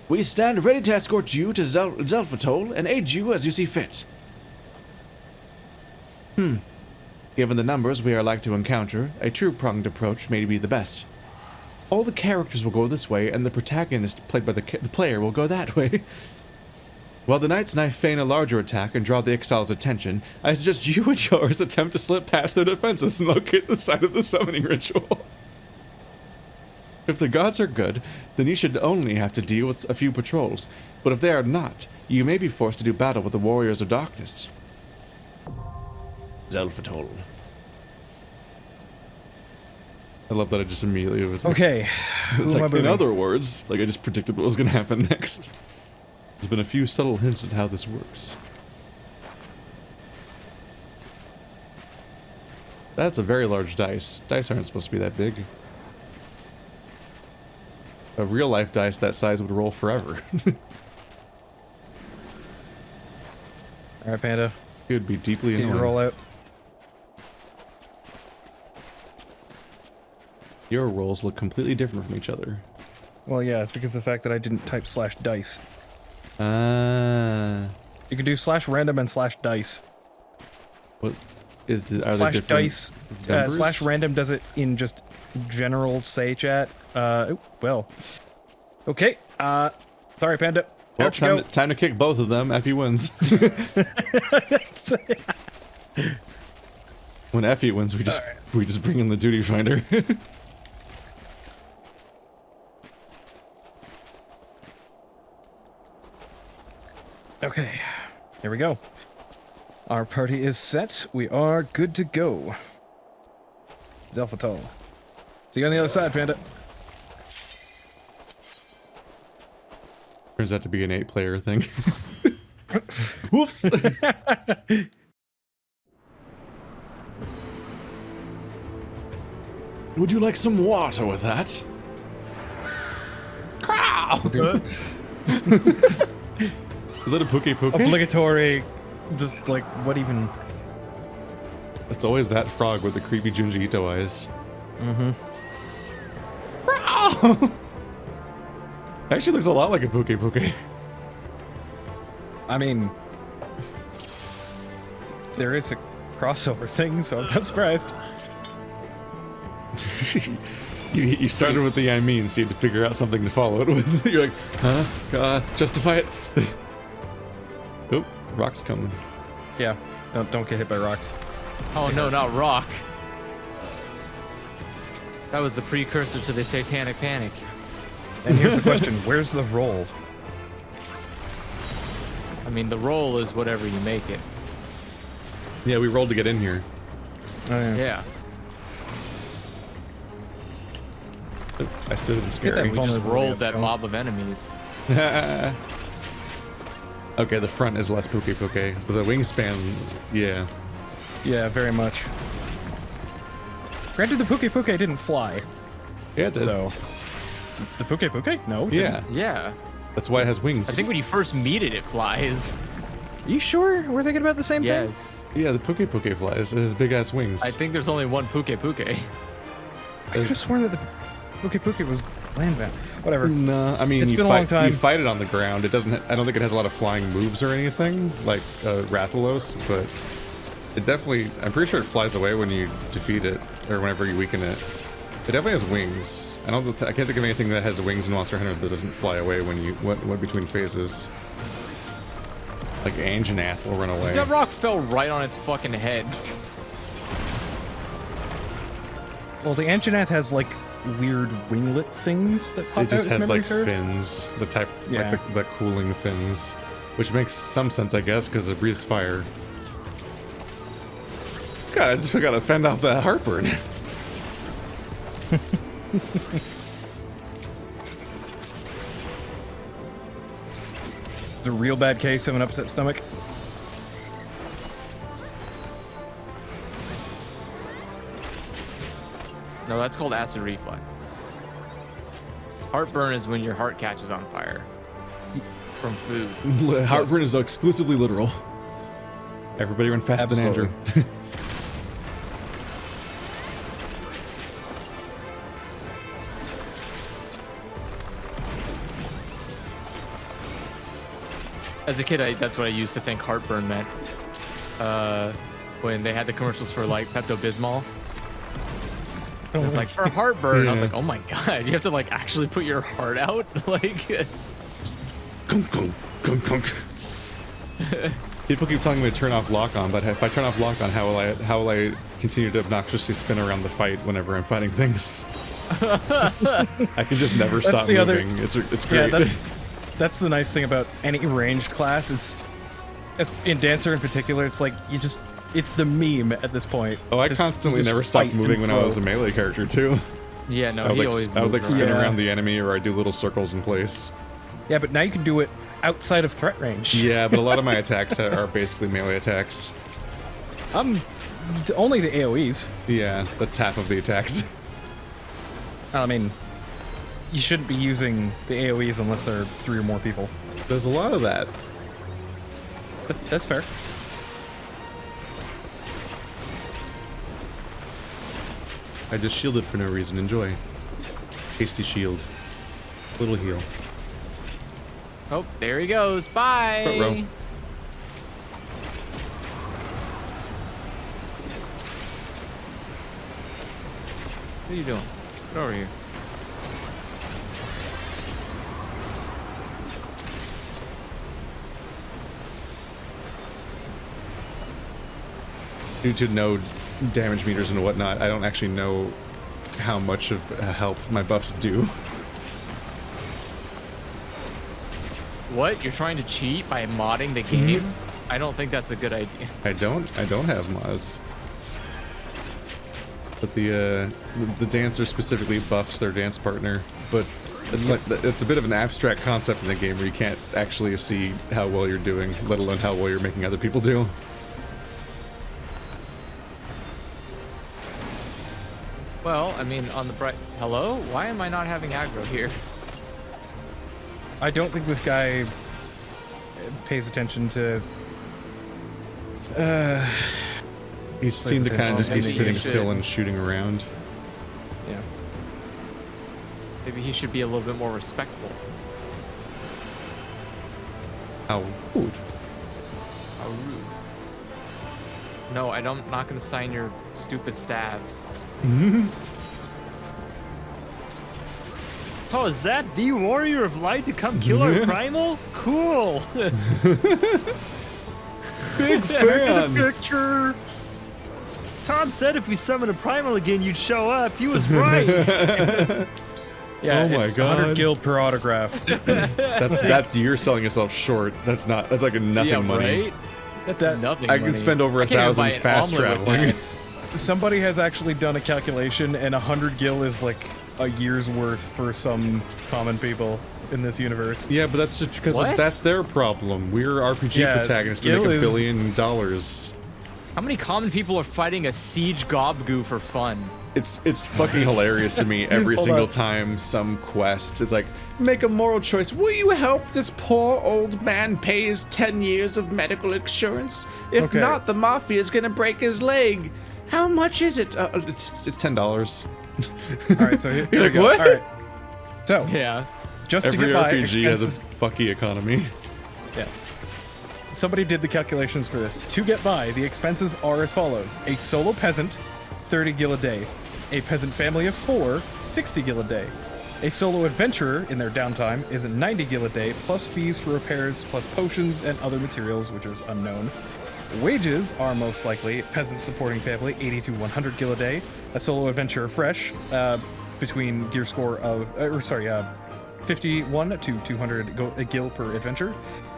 We stand ready to escort you to Xelphatol and aid you as you see fit. Given the numbers we are like to encounter, a two-pronged approach may be the best. All the characters will go this way, and the protagonist, played by the player, will go that way. While the knights and I feign a larger attack and draw the exiles' attention, I suggest you and yours attempt to slip past their defenses and locate the site of the summoning ritual. If the gods are good, then you should only have to deal with a few patrols, but if they are not, you may be forced to do battle with the warriors of darkness. Xelphatol. I love that I just immediately was like... Okay. It's like, in other words, like I just predicted what was going to happen next. There's been a few subtle hints at how this works. That's a very large dice. Dice aren't supposed to be that big. A real-life dice that size would roll forever. Alright, Panda. It would be deeply Get annoying. your roll out. Your rolls look completely different from each other. Well, yeah, it's because of the fact that I didn't type /dice. You can do /random and /dice. What is the, are they different /dice numbers? /random does it in just general say chat. Well. Okay. Sorry, Panda. Well, Out you go. time to kick both of them. Effie wins. When Effie wins, we just bring in the duty finder. Okay, here we go. Our party is set. We are good to go. Xelphatol. See you on the other side, Panda. Turns out to be an 8-player thing. Whoops! Would you like some water with that? Is that a Poke? Obligatory. Just like, what even? It's always that frog with the creepy Junji Ito eyes. Mm-hmm. Actually looks a lot like a Poke. I mean, there is a crossover thing, so I'm not surprised. You started with the I mean, so you had to figure out something to follow it with. You're like, huh? Justify it? Oh, rock's coming. Yeah, don't get hit by rocks. Oh no, not rock. That was the precursor to the satanic panic. And here's the question, where's the roll? I mean, the roll is whatever you make it. Yeah, we rolled to get in here. Oh, Yeah. Oh, I stood in scary. We just rolled that mob of enemies. Okay, the front is less Poke, but the wingspan, yeah. Yeah, very much. Granted, the Poke didn't fly. Yeah, it did. So, the Poke? No. it Yeah. didn't. Yeah. That's why it has wings. I think when you first meet it, it flies. You sure? We're thinking about the same thing? Yes. Yeah, the Poke flies. It has big-ass wings. I think there's only one Poke. I could have sworn that the Poke was landbound. Whatever. No, I mean, It's you been a long fight time. you fight it on the ground. It doesn't. I don't think it has a lot of flying moves or anything like Rathalos, but it definitely. I'm pretty sure it flies away when you defeat it or whenever you weaken it. It definitely has wings. I can't think of anything that has wings in Monster Hunter that doesn't fly away when you went between phases. Like Anjanath will run away. That rock fell right on its fucking head. Well, the Anjanath has like weird winglet things that pop out. It just if has memory like serves. fins, the type, Yeah. like the cooling fins, which makes some sense, I guess, because it breathes fire. God, I just forgot to fend off that heartburn. The real bad case of an upset stomach. No, that's called acid reflux. Heartburn is when your heart catches on fire from food. Heartburn is exclusively literal. Everybody run faster than Andrew. As a kid, that's what I used to think heartburn meant. When they had the commercials for like Pepto-Bismol. It was like, for heartburn. Yeah. I was like, oh my god, you have to like actually put your heart out? Like... Kunk, kunk, kunk, kunk. People keep telling me to turn off lock on, but if I turn off lock on, how will I continue to obnoxiously spin around the fight whenever I'm fighting things? I can just never stop moving. It's great. Yeah, that's the nice thing about any ranged class. It's in Dancer in particular. It's like it's the meme at this point. Oh, I constantly never stopped moving when I was a melee character too. Yeah, no, I would he I would like spin around. around the enemy, or I do little circles in place. Yeah, but now you can do it outside of threat range. Yeah, but a lot of my attacks are basically melee attacks. Only the AoEs. Yeah, that's half of the attacks. I mean, you shouldn't be using the AoEs unless there are 3 or more people. There's a lot of that. But that's fair. I just shielded for no reason. Enjoy. Hasty shield. Little heal. Oh, there he goes. Bye. Front row. What are you doing? Get over here. Due to no damage meters and whatnot, I don't actually know how much of help my buffs do. What? You're trying to cheat by modding the game? I don't think that's a good idea. I don't have mods. But the dancer specifically buffs their dance partner, but it's a bit of an abstract concept in the game where you can't actually see how well you're doing, let alone how well you're making other people do. Well, I mean, on the bright... Hello? Why am I not having aggro here? I don't think this guy pays attention to... He seemed to kind of just be Maybe he sitting should- still and shooting around. Yeah. Maybe he should be a little bit more respectful. How rude. How rude. No, I'm not going to sign your stupid stats. Oh, is that the Warrior of Light to come kill our primal? Cool. Big fan. Picture. Tom said if we summon a primal again, you'd show up. He was right. Yeah, Oh my it's God. 100 gil per autograph. That's you're selling yourself short. That's like a nothing Yeah, money. right? That's That- nothing I money. can spend over I can't even buy 1,000 an fast omelet with traveling. that. Somebody has actually done a calculation, and 100 gil is like a year's worth for some common people in this universe. Yeah, but that's just because What? that's their problem. We're RPG Yeah, protagonists that Gil make $1 is- billion. How many common people are fighting a siege gobgoo for fun? It's fucking hilarious to me every Hold single on. time some quest is like, make a moral choice. Will you help this poor old man pay his 10 years of medical insurance? If Okay. not, the mafia is gonna break his leg. How much is it? It's $10. All right, so here You're we like, go. what? All right. So, Yeah. just to Every get by, RPG has a expenses- fucky economy. Yeah. Somebody did the calculations for this. To get by, the expenses are as follows. A solo peasant, 30 gil a day. A peasant family of 4, 60 gil a day. A solo adventurer, in their downtime, is 90 gil a day, plus fees for repairs, plus potions and other materials, which is unknown. Wages are most likely peasant supporting family, 80 to 100 gil a day. A solo adventurer fresh, between gear score of, 51 to 200 gil per adventure.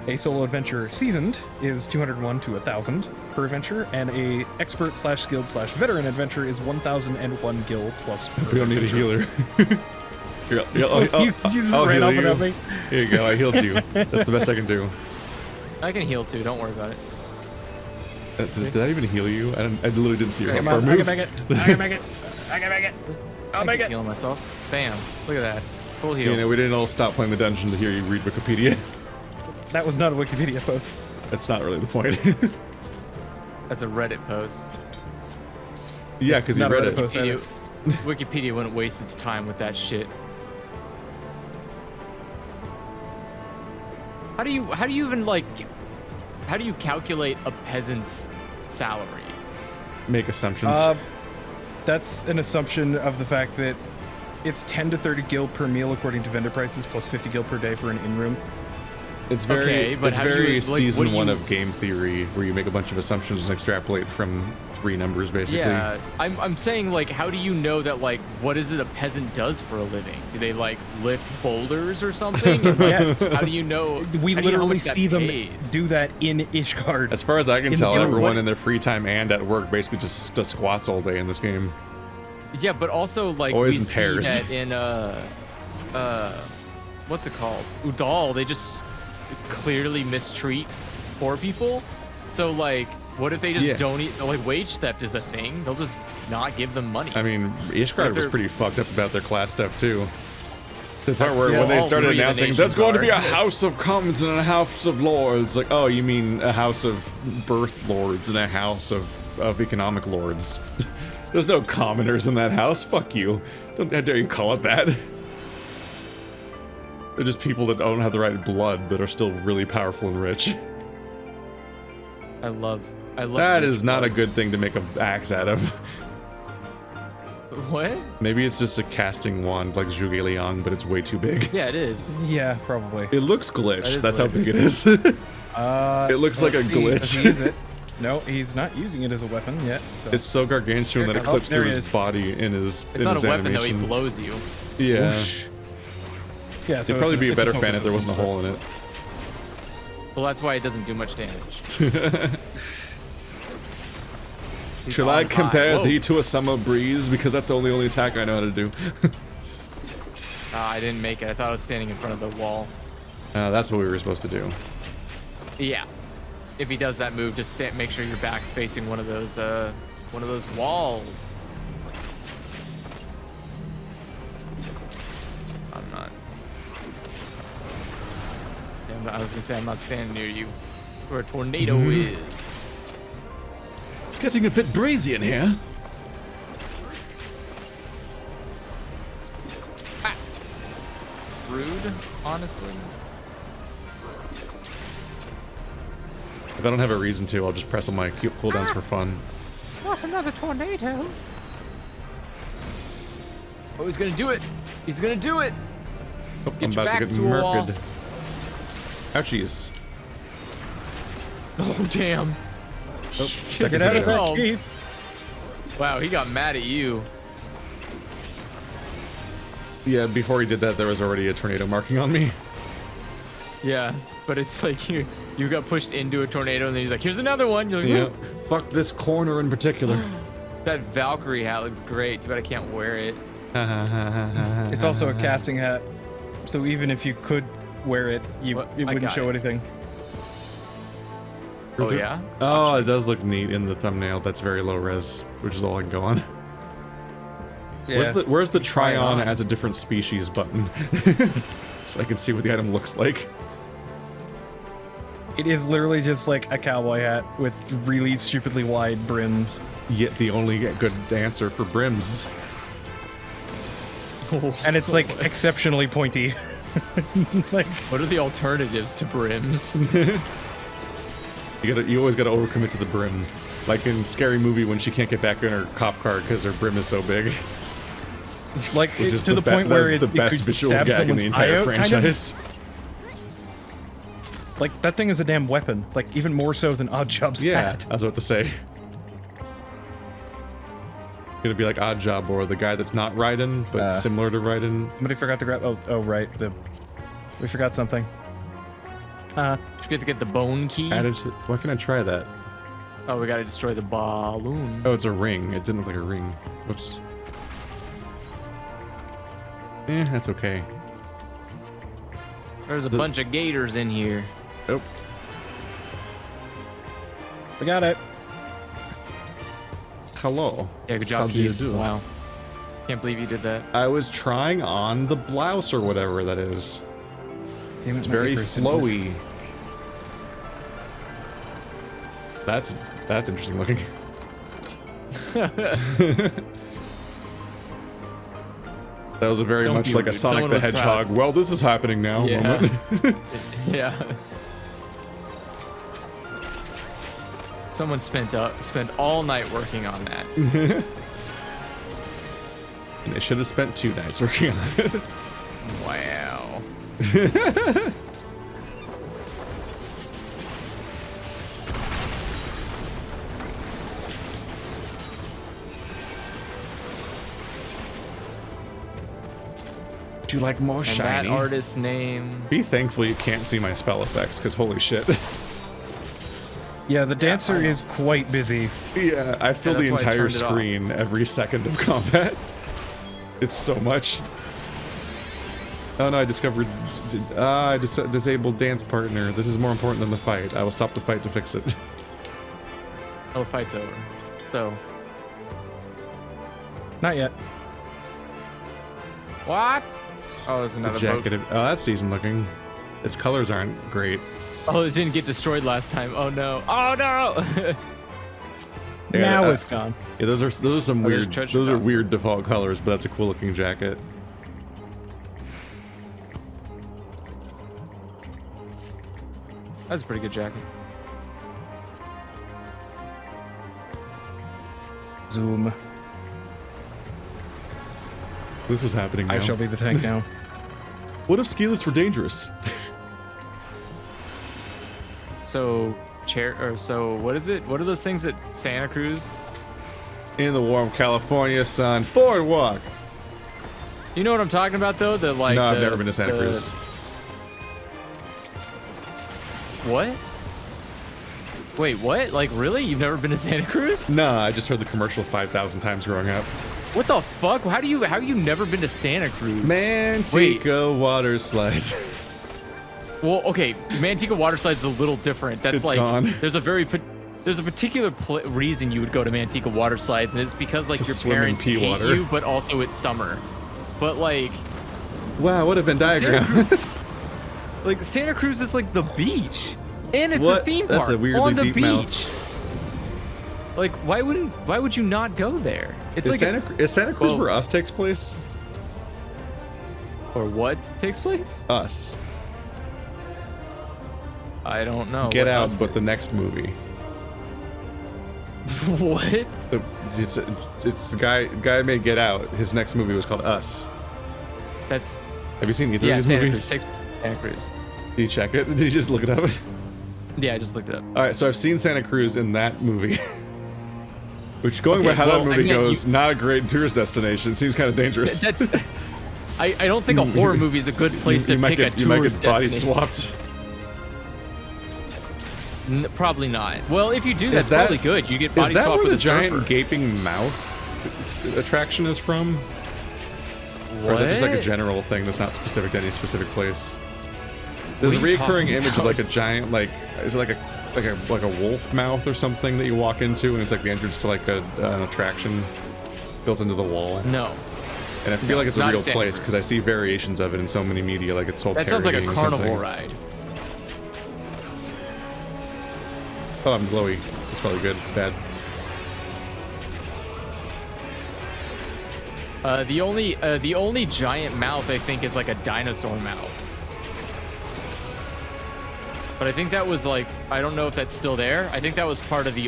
A solo adventure seasoned is 201 to 1,000 per adventure, and a expert / skilled / veteran adventure is 1,001 gil plus. Per We don't need a adventure. healer. Here, You just I'll ran heal off you. without me. Here you go, I healed you. That's the best I can do. I can heal too, don't worry about it. Did I even heal you? I literally didn't see your Come health bar on, I move. can make it. I can make it. I can make it. I'll make it. Healing myself. Bam. Look at that. Full heal. You know, we didn't all stop playing the dungeon to hear you read Wikipedia. That was not a Wikipedia post. That's not really the point. That's a Reddit post. Yeah, because you read it. Wikipedia wouldn't waste its time with that shit. How do you even like? How do you calculate a peasant's salary? Make assumptions. That's an assumption of the fact that it's 10 to 30 gil per meal according to vendor prices, plus 50 gil per day for an in-room. It's very, okay, but it's very like, season one of game theory, where you make a bunch of assumptions and extrapolate from 3 numbers, basically. Yeah, I'm saying, like, how do you know that, like, what is it a peasant does for a living? Do they, like, lift boulders or something? And, like, Yes. How do you know? We how do you know how literally much that see them pays? do that in Ishgard. As far as I can In tell, the- everyone what- in their free time and at work basically just does squats all day in this game. Yeah, but also, like, Always we in pairs. see that in, what's it called? Udal, they just clearly mistreat poor people. So, like, what if they just don't eat? Like, wage theft is a thing. They'll just not give them money. I mean, Ishgard was pretty fucked up about their class stuff, too. To the part That's- where yeah, when they all started 3 of the announcing, nations there's going to be a are. house of commons and a house of lords. Like, oh, you mean a house of birth lords and a house of economic lords. There's no commoners in that house. Fuck you. How dare you call it that? They're just people that don't have the right blood, but are still really powerful and rich. I love That is not a good thing to make an axe out of. What? Maybe it's just a casting wand like Zhuge Liang, but it's way too big. Yeah, it is. Yeah, probably. It looks That glitched. is That's how big it glitched. is. It looks like a Let's see, glitch. does he use it? No, he's not using it as a weapon yet. So. It's so gargantuan that it Oh, clips there through he his is. body in his It's in not his a weapon though. He animation. blows you. Yeah. Whoosh. Yeah, so It'd probably it's be a it's better focus fan if there system wasn't a for hole in it. Well, that's why it doesn't do much damage. He's Shall I on compare high. Whoa. thee to a summer breeze? Because that's the only attack I know how to do. I didn't make it. I thought I was standing in front of the wall. That's what we were supposed to do. Yeah. If he does that move, just make sure your back's facing one of those walls. I'm not. Yeah, I was gonna say I'm not standing near you, where a tornado is. It's getting a bit breezy in here. Rude, honestly. If I don't have a reason to, I'll just press on my cooldowns for fun. What, another tornado? Oh, he's gonna do it. He's gonna do it. Oh, Get I'm your about to backs get to a wall. murked. Ouchies. Oh, damn. Oh, Get out of that Oh. cave. Wow, he got mad at you. Yeah, before he did that, there was already a tornado marking on me. Yeah, but it's like you got pushed into a tornado, and then he's like, "Here's another one." You're like, Yeah. "Whoop." Fuck this corner in particular. That Valkyrie hat looks great. Too bad I can't wear it. It's also a casting hat, so even if you could wear it, it I wouldn't got show it. anything. Oh yeah. Oh, it does look neat in the thumbnail. That's very low res, which is all I can go on. Yeah. Where's the try on Try on. as a different species button? So I can see what the item looks like. It is literally just like a cowboy hat with really stupidly wide brims. Yet the only good answer for brims. And it's like exceptionally pointy. Like, What are the alternatives to brims? You always gotta overcommit to the brim. Like in Scary Movie when she can't get back in her cop car because her brim is so big. like Which it, is to the point where it the best could visual stab gag in someone's the eye entire out, kind of. franchise. Like that thing is a damn weapon. Like even more so than Oddjob's Yeah, hat. I was about to say. Gonna be like Oddjob or the guy that's not Raiden, but similar to Raiden. Somebody forgot to grab. Oh right. We forgot something. Did you get the bone key? Added to, why can't I try that? Oh, we gotta destroy the balloon. Oh, it's a ring. It didn't look like a ring. Whoops. That's okay. There's a bunch of gators in here. Oh. We got it. Hello. Yeah, good How job, do you Keith. do? Wow. Can't believe you did that. I was trying on the blouse or whatever that is. It's very flowy. That's interesting looking. That was a very much like a Sonic the Hedgehog. Well, this is happening now. Yeah. Yeah. Someone spent all night working on that. And they should have spent 2 nights working on it. Wow. Do you like more shiny? That artist's name. Be thankful you can't see my spell effects, because holy shit. Yeah, the dancer is quite busy. Yeah, I fill the entire screen every second of combat. It's so much. Oh no, I discovered... I disabled dance partner. This is more important than the fight. I will stop the fight to fix it. Oh, the fight's over. So... Not yet. What? Oh, there's another jacket. boat. Oh, that's decent looking. Its colors aren't great. Oh, it didn't get destroyed last time. Oh no. Oh no! Yeah, now it's gone. Yeah, those are some weird. Those are weird default colors, but that's a cool looking jacket. That's a pretty good jacket. Zoom. This is happening now. I shall be the tank now. What if ski lifts were dangerous? So what is it? What are those things at Santa Cruz? In the warm California sun, boardwalk. You know what I'm talking about though? No, I've never been to Santa Cruz. What? Wait, what? Like really? You've never been to Santa Cruz? No, I just heard the commercial 5,000 times growing up. What the fuck? How you never been to Santa Cruz? Manteca water slides. Well, okay, Manteca water slides is a little different. That's it's gone. There's a particular reason you would go to Manteca water slides, and it's because like your parents hate you, but also it's summer. But like, wow, what a Venn diagram. Like Santa Cruz is like the beach, and it's a theme park That's a weirdly on the deep beach. mouth. Like, why would you not go there? It's is Santa Cruz where Us takes place? Or what takes place? Us. I don't know. Get Out, but the next movie. What? It's the guy that made Get Out. His next movie was called Us. Have you seen either of these Santa movies? Cruz, Santa Cruz. Did you check it? Did you just look it up? Yeah, I just looked it up. All right, so I've seen Santa Cruz in that movie. Which, going by how that movie goes, not a great tourist destination. Seems kind of dangerous. I don't think a horror movie is a good place to pick a tourist You might get body destination. swapped. Probably not. Well, if you do, that's probably good. You get body swapped with where a the giant surfer. gaping mouth attraction is from? What? Or is it just like a general thing that's not specific to any specific place? There's a reoccurring image of like a giant, like, is it like a wolf mouth or something that you walk into, and it's like the entrance to like an attraction built into the wall? No. And I feel like it's a real place because I see variations of it in so many media, like it's sold. That sounds like a carnival ride. Oh, I'm glowy. It's probably good. It's bad. The only giant mouth I think is like a dinosaur mouth. But I think that was like, I don't know if that's still there. I think that was part of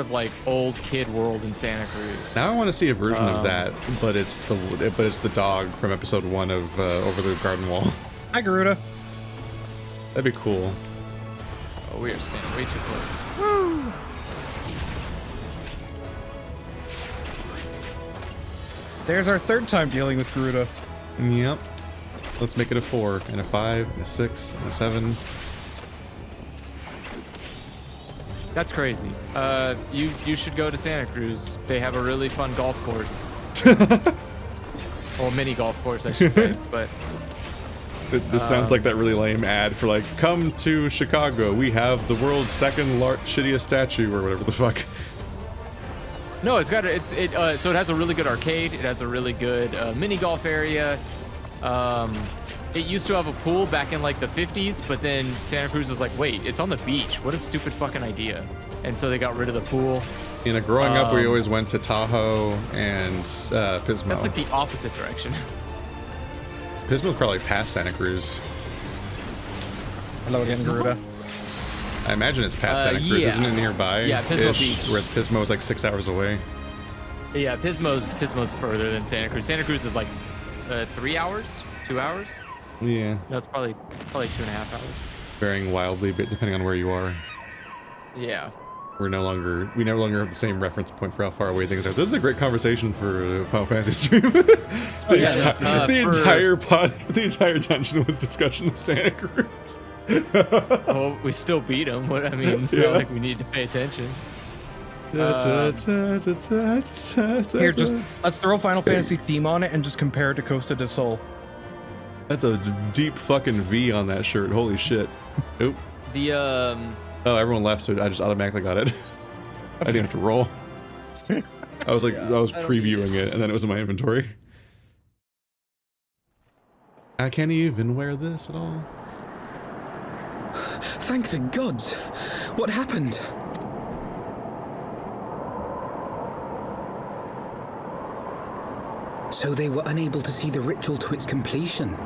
like old Kid World in Santa Cruz. Now I want to see a version of that, but it's the dog from episode 1 of Over the Garden Wall. Hi, Garuda. That'd be cool. Oh, we are standing way too close. Woo! There's our third time dealing with Garuda. Yep. Let's make it a 4 and a 5 and a 6 and a 7. That's crazy. You should go to Santa Cruz. They have a really fun golf course. Well, mini golf course, I should say. But this sounds like that really lame ad for like, come to Chicago. We have the world's second shittiest statue or whatever the fuck. No, it's got so it has a really good arcade. It has a really good mini golf area. It used to have a pool back in like the 50s, but then Santa Cruz was like, wait, it's on the beach. What a stupid fucking idea. And so they got rid of the pool. You know, growing up, we always went to Tahoe and Pismo. That's like the opposite direction. Pismo's probably past Santa Cruz. Hello again, Garuda. I imagine it's past Santa Cruz, isn't it nearby? Yeah, Pismo Beach. Whereas Pismo is like 6 hours away. Yeah, Pismo's further than Santa Cruz. Santa Cruz is like 3 hours, 2 hours. Yeah. No, it's probably 2.5 hours. Varying wildly, but depending on where you are. Yeah. We no longer have the same reference point for how far away things are. This is a great conversation for a Final Fantasy stream. The entire dungeon was discussion of Santa Cruz. Well, we still beat him. I mean, it's not like we need to pay attention. Here, just let's throw Final Fantasy theme on it and just compare it to Costa del Sol. That's a deep fucking V on that shirt. Holy shit. Oop. Oh, everyone left, so I just automatically got it. I didn't have to roll. I was previewing it, and then it was in my inventory. I can't even wear this at all. Thank the gods! What happened? So they were unable to see the ritual to its completion.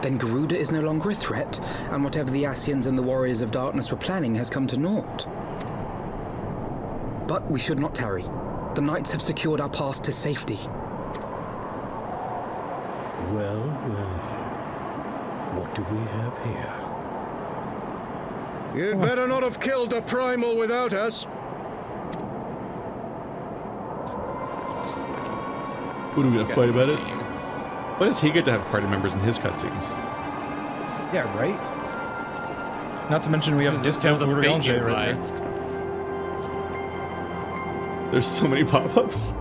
Then Garuda is no longer a threat, and whatever the Asians and the Warriors of Darkness were planning has come to naught. But we should not tarry. The knights have secured our path to safety. Well, what do we have here? You'd better not have killed the primal without us. What are we gonna fight about it? Why does he get to have party members in his cutscenes? Yeah, right? Not to mention we have a discount with Eorzea right there. There's so many pop-ups.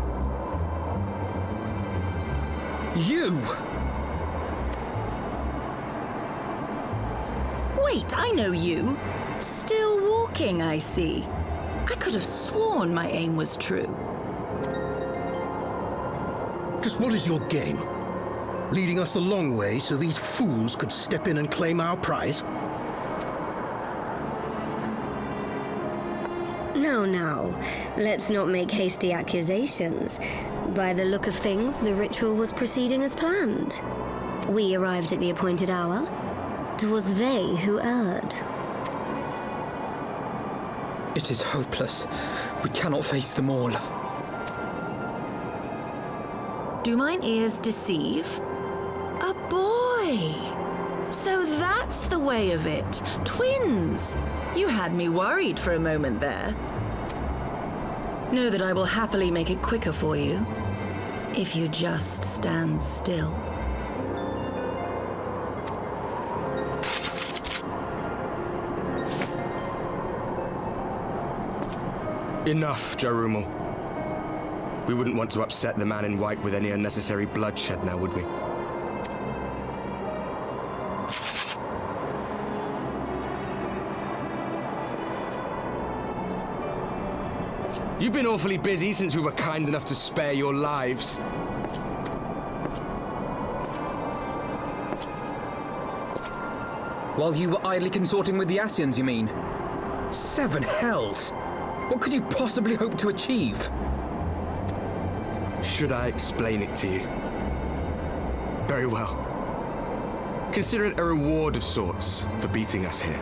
You! Wait, I know you. Still walking, I see. I could have sworn my aim was true. Just what is your game? Leading us a long way so these fools could step in and claim our prize? Now, let's not make hasty accusations. By the look of things, the ritual was proceeding as planned. We arrived at the appointed hour. 'Twas they who erred. It is hopeless. We cannot face them all. Do mine ears deceive? A boy! So that's the way of it. Twins! You had me worried for a moment there. Know that I will happily make it quicker for you, if you just stand still. Enough, Jarumal. We wouldn't want to upset the man in white with any unnecessary bloodshed now, would we? You've been awfully busy since we were kind enough to spare your lives. While you were idly consorting with the Asians, you mean? 7 hells! What could you possibly hope to achieve? Should I explain it to you? Very well. Consider it a reward of sorts for beating us here.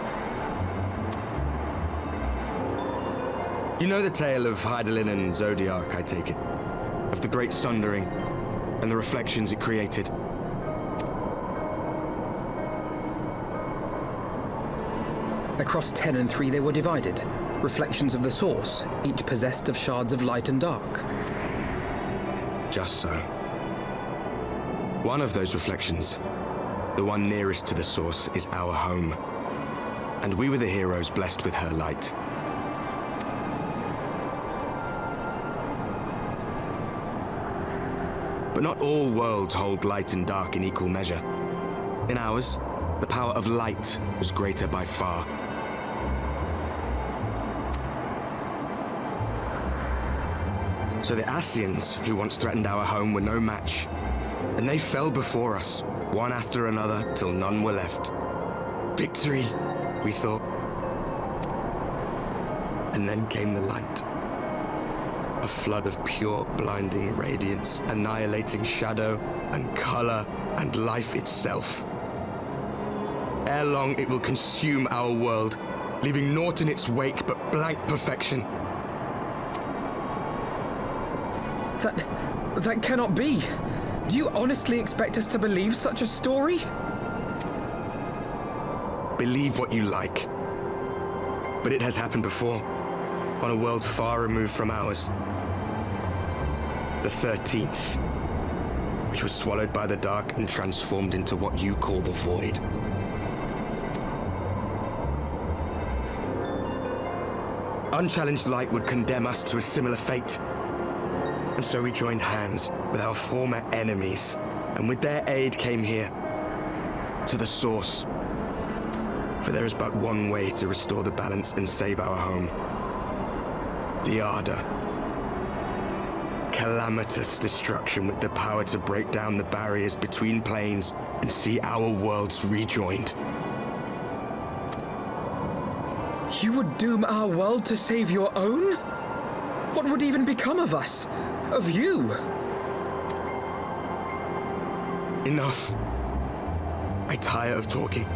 You know the tale of Hydaelyn and Zodiac, I take it? Of the Great Sundering and the reflections it created? Across 10 and 3 they were divided. Reflections of the source, each possessed of shards of light and dark. Just so. One of those reflections, the one nearest to the source, is our home. And we were the heroes blessed with her light. But not all worlds hold light and dark in equal measure. In ours, the power of light was greater by far. So the Ascians, who once threatened our home, were no match. And they fell before us, one after another, till none were left. Victory, we thought. And then came the light. A flood of pure, blinding radiance, annihilating shadow and color and life itself. Ere long, it will consume our world, leaving naught in its wake but blank perfection. That cannot be. Do you honestly expect us to believe such a story? Believe what you like. But it has happened before, on a world far removed from ours. The 13th, which was swallowed by the dark and transformed into what you call the Void. Unchallenged light would condemn us to a similar fate. And so we joined hands with our former enemies, and with their aid came here, to the source. For there is but one way to restore the balance and save our home. The Ardor. Calamitous destruction with the power to break down the barriers between planes and see our worlds rejoined. You would doom our world to save your own? What would even become of us? Of you? Enough. I tire of talking.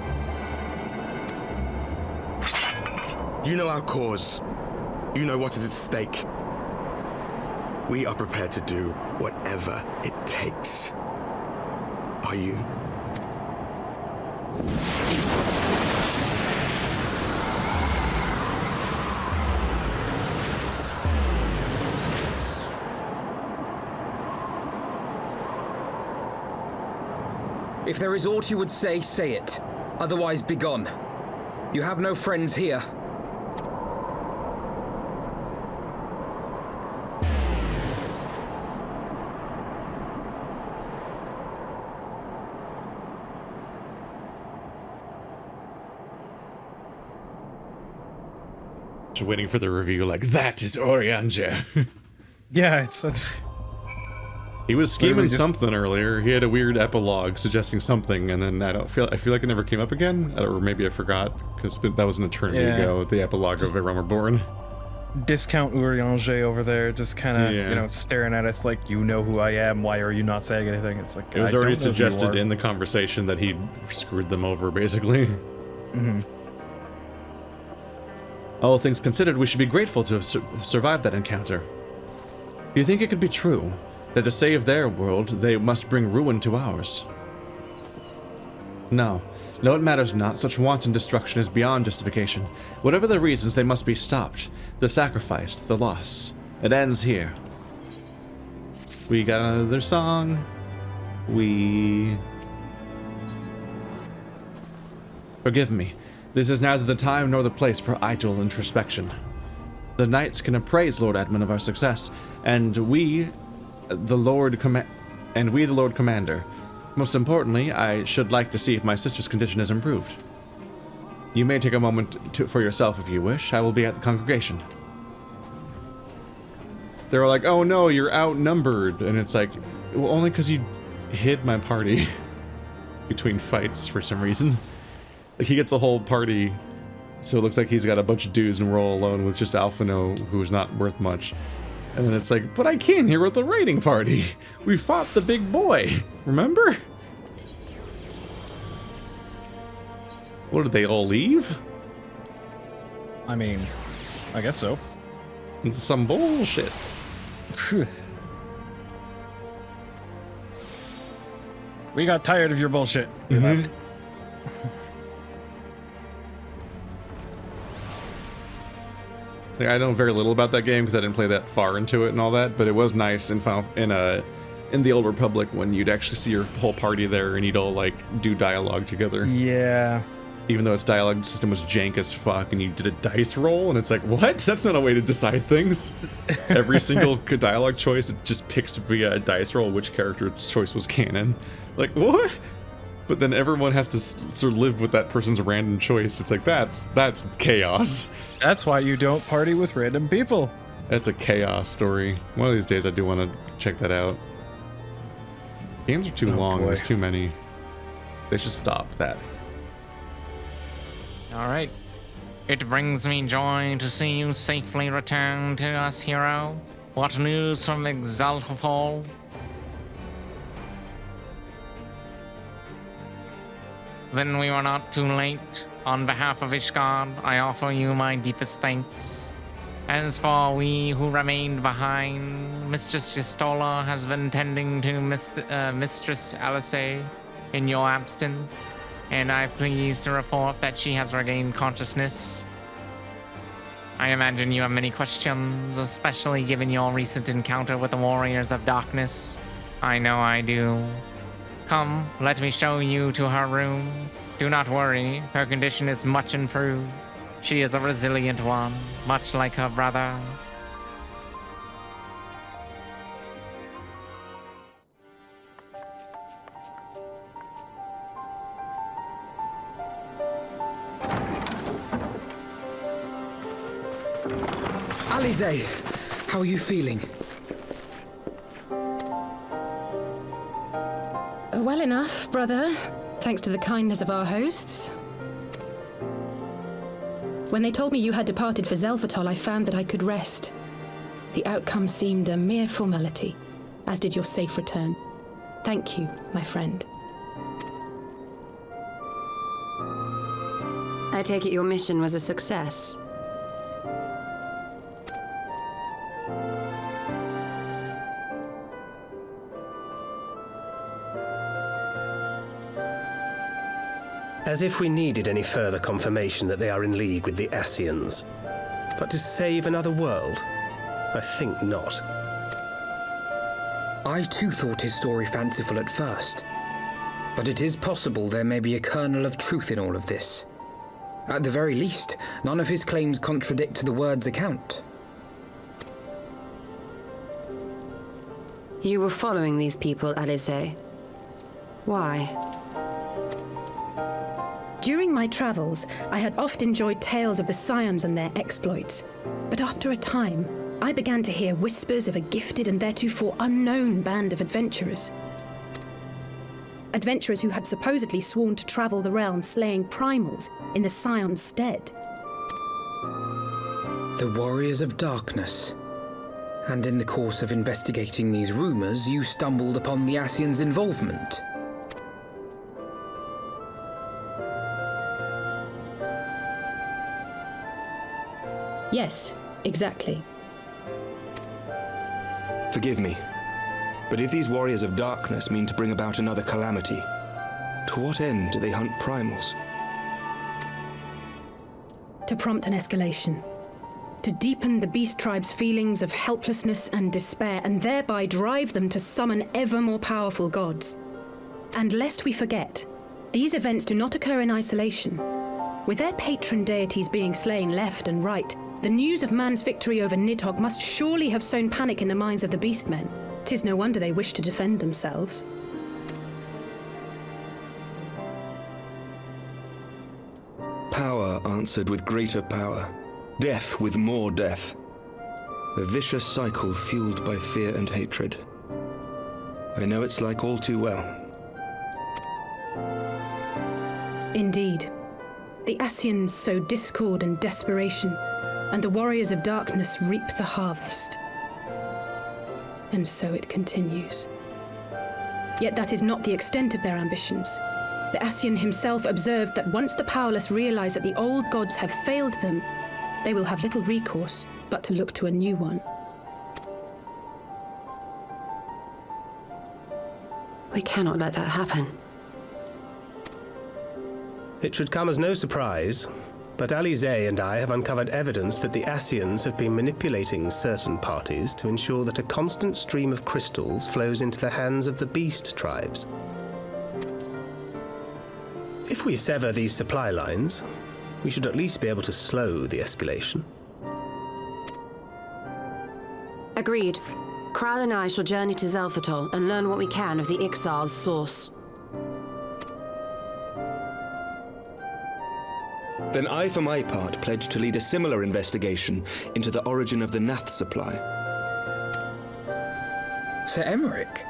You know our cause. You know what is at stake. We are prepared to do whatever it takes. Are you? If there is aught you would say, say it. Otherwise, begone. You have no friends here. Just waiting for the review, like, that is Eorzea. Yeah, it's... He was scheming something earlier. He had a weird epilogue suggesting something, and then I feel like it never came up again, or maybe I forgot, because that was an eternity ago, the epilogue of A Realm Reborn. Discount Eorzea over there, just kind of, you know, staring at us like, you know who I am, why are you not saying anything? It's like, it was already suggested in the conversation that he screwed them over, basically. Mm-hmm. All things considered, we should be grateful to have survived that encounter. Do you think it could be true that to save their world, they must bring ruin to ours? No, it matters not. Such wanton destruction is beyond justification. Whatever the reasons, they must be stopped. The sacrifice, the loss. It ends here. We got another song. Forgive me. This is neither the time nor the place for idle introspection. The knights can appraise Lord Edmund of our success, and we, the Lord Commander. Most importantly, I should like to see if my sister's condition has improved. You may take a moment for yourself if you wish. I will be at the congregation. They were like, oh no, you're outnumbered. And it's like, well, only because you hid my party between fights for some reason. Like, he gets a whole party, so it looks like he's got a bunch of dudes and we're all alone with just Alphino, who's not worth much. And then it's like, but I came here with the raiding party. We fought the big boy, remember? What, did they all leave? I mean, I guess so. It's some bullshit. We got tired of your bullshit. We left. Like, I know very little about that game because I didn't play that far into it and all that, but it was nice in the Old Republic when you'd actually see your whole party there and you'd all like do dialogue together. Yeah. Even though its dialogue system was jank as fuck and you did a dice roll and it's like, what? That's not a way to decide things. Every single dialogue choice, it just picks via a dice roll which character's choice was canon. Like, what? But then everyone has to sort of live with that person's random choice. It's like, that's chaos. That's why you don't party with random people. It's a chaos story. One of these days I do want to check that out. Games are too long. Boy. There's too many. They should stop that. All right. It brings me joy to see you safely return to us, hero. What news from Xelphatol? Then we were not too late. On behalf of Ishgard, I offer you my deepest thanks. As for we who remained behind, Mistress Yistola has been tending to Mistress Alcée in your absence, and I'm pleased to report that she has regained consciousness. I imagine you have many questions, especially given your recent encounter with the Warriors of Darkness. I know I do. Come, let me show you to her room. Do not worry, her condition is much improved. She is a resilient one, much like her brother. Alizé, how are you feeling? Well enough, brother. Thanks to the kindness of our hosts. When they told me you had departed for Xelphatol, I found that I could rest. The outcome seemed a mere formality, as did your safe return. Thank you, my friend. I take it your mission was a success. As if we needed any further confirmation that they are in league with the Ascians. But to save another world? I think not. I too thought his story fanciful at first. But it is possible there may be a kernel of truth in all of this. At the very least, none of his claims contradict the word's account. You were following these people, Alizé. Why? During my travels, I had oft enjoyed tales of the Scions and their exploits. But after a time, I began to hear whispers of a gifted and theretofore unknown band of adventurers. Adventurers who had supposedly sworn to travel the realm slaying primals in the Scion's stead. The Warriors of Darkness. And in the course of investigating these rumors, you stumbled upon the Ascians' involvement. Yes, exactly. Forgive me, but if these Warriors of Darkness mean to bring about another calamity, to what end do they hunt primals? To prompt an escalation. To deepen the beast tribe's feelings of helplessness and despair, and thereby drive them to summon ever more powerful gods. And lest we forget, these events do not occur in isolation. With their patron deities being slain left and right, the news of man's victory over Nidhogg must surely have sown panic in the minds of the beastmen. 'Tis no wonder they wish to defend themselves. Power answered with greater power, death with more death. A vicious cycle fueled by fear and hatred. I know it's like all too well. Indeed. The Ascians sow discord and desperation, and the Warriors of Darkness reap the harvest. And so it continues. Yet that is not the extent of their ambitions. The Ascian himself observed that once the powerless realize that the old gods have failed them, they will have little recourse but to look to a new one. We cannot let that happen. It should come as no surprise, but Alizé and I have uncovered evidence that the Ascians have been manipulating certain parties to ensure that a constant stream of crystals flows into the hands of the beast tribes. If we sever these supply lines, we should at least be able to slow the escalation. Agreed. Kral and I shall journey to Xelphatol and learn what we can of the Ixal's source. Then I, for my part, pledge to lead a similar investigation into the origin of the Nath supply. Sir Emmerich?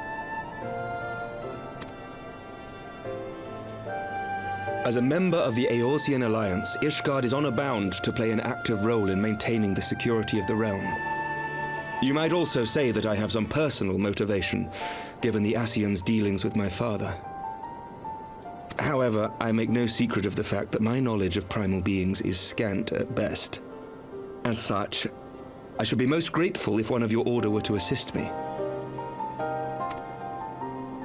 As a member of the Eorzean Alliance, Ishgard is honor bound to play an active role in maintaining the security of the realm. You might also say that I have some personal motivation, given the Ascians' dealings with my father. However, I make no secret of the fact that my knowledge of primal beings is scant at best. As such, I should be most grateful if one of your order were to assist me.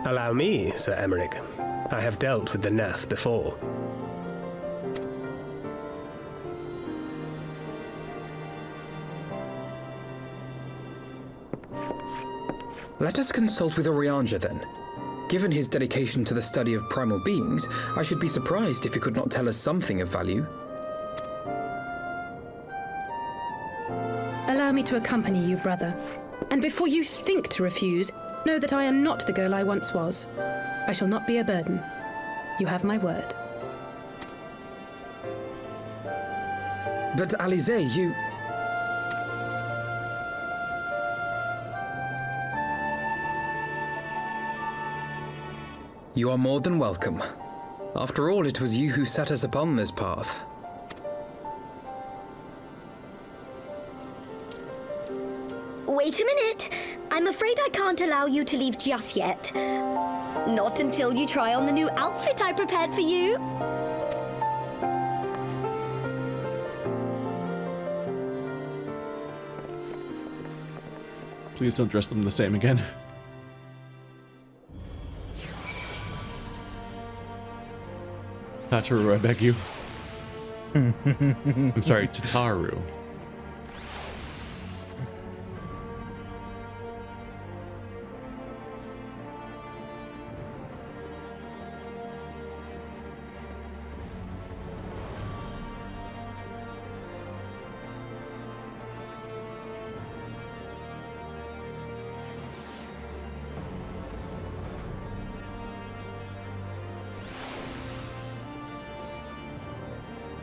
Allow me, Sir Emmerich. I have dealt with the Nath before. Let us consult with Orianja then. Given his dedication to the study of primal beings, I should be surprised if he could not tell us something of value. Allow me to accompany you, brother. And before you think to refuse, know that I am not the girl I once was. I shall not be a burden. You have my word. But Alize, you... You are more than welcome. After all, it was you who set us upon this path. Wait a minute. I'm afraid I can't allow you to leave just yet. Not until you try on the new outfit I prepared for you. Please don't dress them the same again. Tataru, I beg you. I'm sorry, Tataru.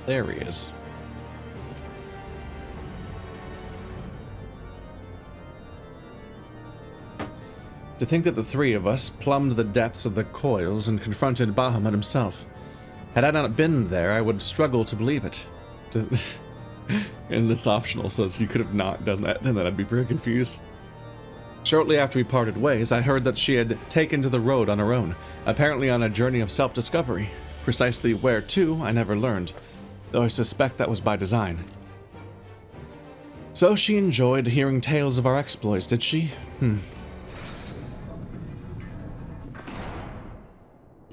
There he is. To think that the three of us plumbed the depths of the coils and confronted Bahamut himself. Had I not been there, I would struggle to believe it. And this optional says you could have not done that, and then I'd be very confused. Shortly after we parted ways, I heard that she had taken to the road on her own, apparently on a journey of self-discovery. Precisely where to, I never learned, though I suspect that was by design. So she enjoyed hearing tales of our exploits, did she?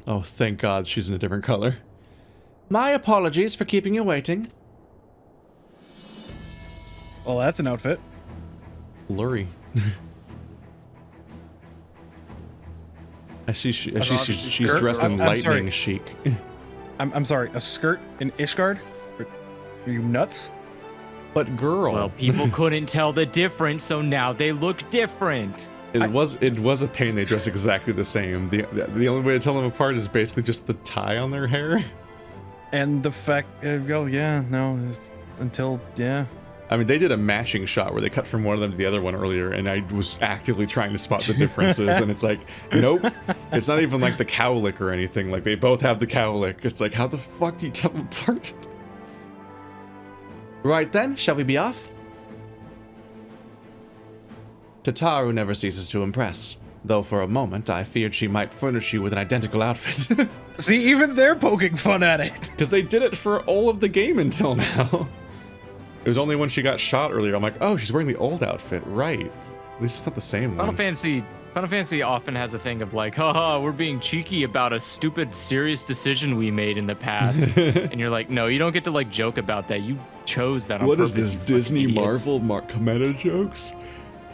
Oh, thank God she's in a different color. My apologies for keeping you waiting. Well, that's an outfit. Blurry. I see she's dressed in lightning chic. I'm sorry, a skirt in Ishgard? Are you nuts? But girl. Well, people couldn't tell the difference, so now they look different. It was a pain they dress exactly the same. The only way to tell them apart is basically just the tie on their hair. And the fact, until. I mean, they did a matching shot where they cut from one of them to the other one earlier, and I was actively trying to spot the differences, and it's like, nope. It's not even like the cowlick or anything. Like, they both have the cowlick. It's like, how the fuck do you tell them apart? Right then, shall we be off? Tataru never ceases to impress, though for a moment I feared she might furnish you with an identical outfit. See, even they're poking fun at it. Because they did it for all of the game until now. It was only when she got shot earlier, I'm like, oh, she's wearing the old outfit, right. At least it's not the same one. Final Fantasy often has a thing of like, haha, we're being cheeky about a stupid, serious decision we made in the past. And you're like, no, you don't get to like joke about that. You chose that on purpose. What is this, Disney, Marvel, meta jokes?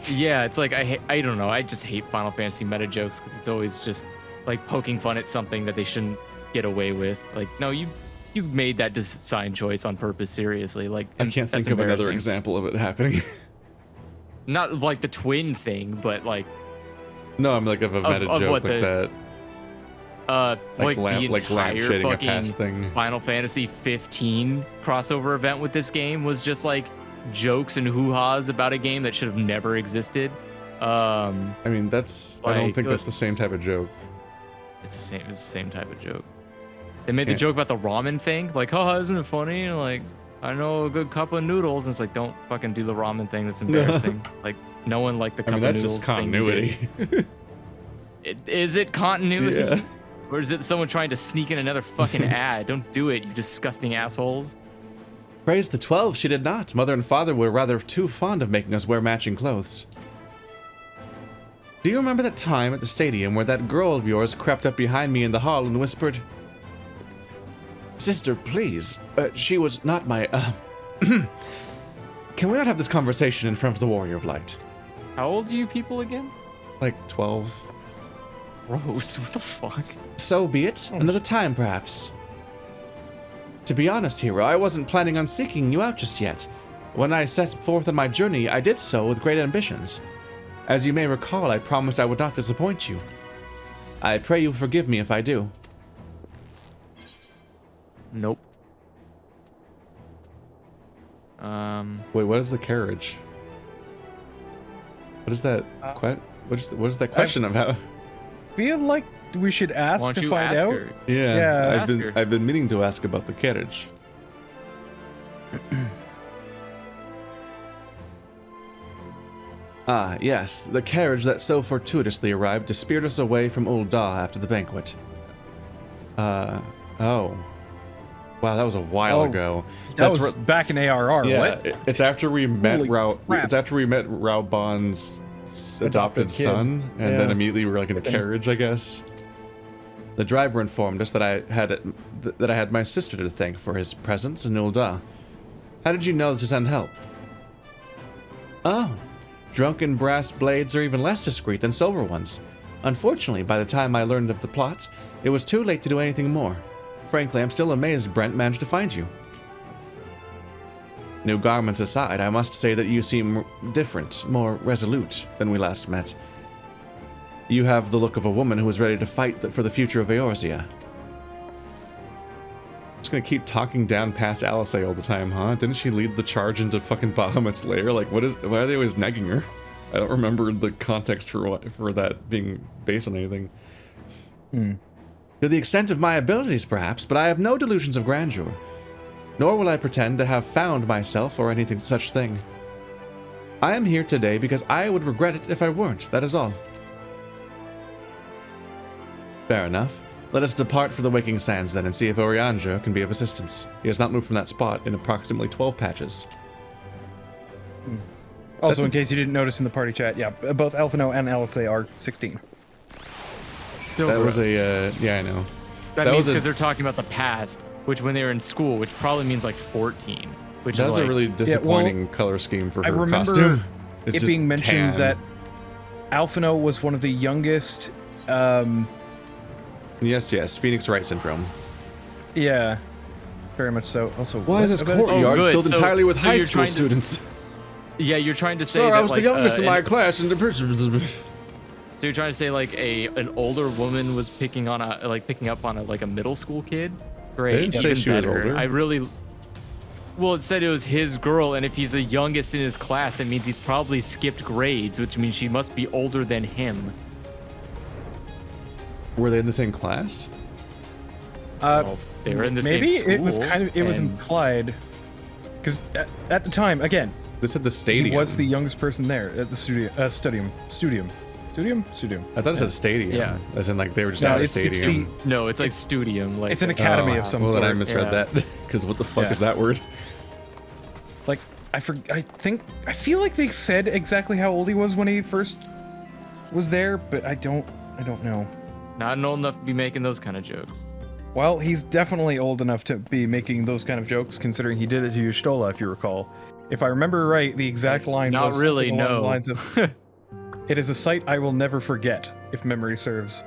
Yeah, it's like, I don't know. I just hate Final Fantasy meta jokes because it's always just like poking fun at something that they shouldn't get away with. Like, no, you made that design choice on purpose, seriously. Like, I can't think of another example of it happening. Not like the twin thing, but like... No, I'm like of a meta joke like that. like the entire lampshading a fucking past thing. Final Fantasy 15 crossover event with this game was just like jokes and hoo-has about a game that should have never existed. I mean, that's I don't think that's the same type of joke. It's the same type of joke. They made the joke about the ramen thing, like, oh, isn't it funny? And like, I know a good cup of noodles. And it's like, don't fucking do the ramen thing. That's embarrassing. Like, no one liked the cup of noodles. That's just continuity. Is it continuity? Yeah. Or is it someone trying to sneak in another fucking ad? Don't do it, you disgusting assholes. Praise the 12, she did not. Mother and father were rather too fond of making us wear matching clothes. Do you remember that time at the stadium where that girl of yours crept up behind me in the hall and whispered, "Sister, please, she was not my, Can we not have this conversation in front of the Warrior of Light?" How old are you people again? Like 12. Gross, what the fuck? So be it. Another time, perhaps. To be honest, hero, I wasn't planning on seeking you out just yet. When I set forth on my journey, I did so with great ambitions. As you may recall, I promised I would not disappoint you. I pray you forgive me if I do. Nope. Wait, what is the carriage? What is that? What is that question about? Feel like we should ask to find out. Her? Yeah, I've been meaning to ask about the carriage. Ah, yes, the carriage that so fortuitously arrived to spirit us away from Ul'dah after the banquet. Oh. Wow, that was a while ago. That was back in ARR. Yeah, what? It's after we met crap. It's after we met Raubon's adopted son, and then immediately we were like in a carriage, I guess. The driver informed us that I had my sister to thank for his presence in Ul'dah. How did you know to send help? Oh, drunken brass blades are even less discreet than silver ones. Unfortunately, by the time I learned of the plot, it was too late to do anything more. Frankly, I'm still amazed Brent managed to find you. New garments aside, I must say that you seem different, more resolute than we last met. You have the look of a woman who is ready to fight for the future of Eorzea. Just gonna keep talking down past Alice all the time, huh? Didn't she lead the charge into fucking Bahamut's lair? Like, why are they always negging her? I don't remember the context for that being based on anything. To the extent of my abilities, perhaps, but I have no delusions of grandeur. Nor will I pretend to have found myself or anything such thing. I am here today because I would regret it if I weren't, that is all. Fair enough. Let us depart for the Waking Sands then and see if Orianja can be of assistance. He has not moved from that spot in approximately 12 patches. Also, in case you didn't notice in the party chat, yeah, both Alphino and LSA are 16. Still that gross. Was a, yeah, I know. That means because they're talking about the past, which when they were in school, which probably means like 14. Which that's is like, a really disappointing color scheme for her remember costume. It's it being mentioned tan. that Alphino was one of the youngest. Yes, Phoenix Wright syndrome. Yeah, very much so. Also, why is this courtyard filled entirely with high school students? Yeah, you're trying to say Sir, that, I was like, the youngest in my class, and so you're trying to say like an older woman was picking up on a middle school kid? Great. They didn't say she was older. Well, it said it was his girl, and if he's the youngest in his class, it means he's probably skipped grades, which means she must be older than him. Were they in the same class? They were in the maybe same school. It was it was implied, because at the time, again, they said the stadium. He was the youngest person there at the studium. I thought it said stadium. Yeah. As in, like, they were just at a stadium. No, it's like studium. Like it's an academy of some sort. sort. Well, then I misread that, because what the fuck is that word? Like, I feel like they said exactly how old he was when he first was there, but I don't know. Not old enough to be making those kind of jokes. Well, he's definitely old enough to be making those kind of jokes, considering he did it to Y'shtola, if you recall. If I remember right, the exact line was really, along no. the lines of, "It is a sight I will never forget," if memory serves,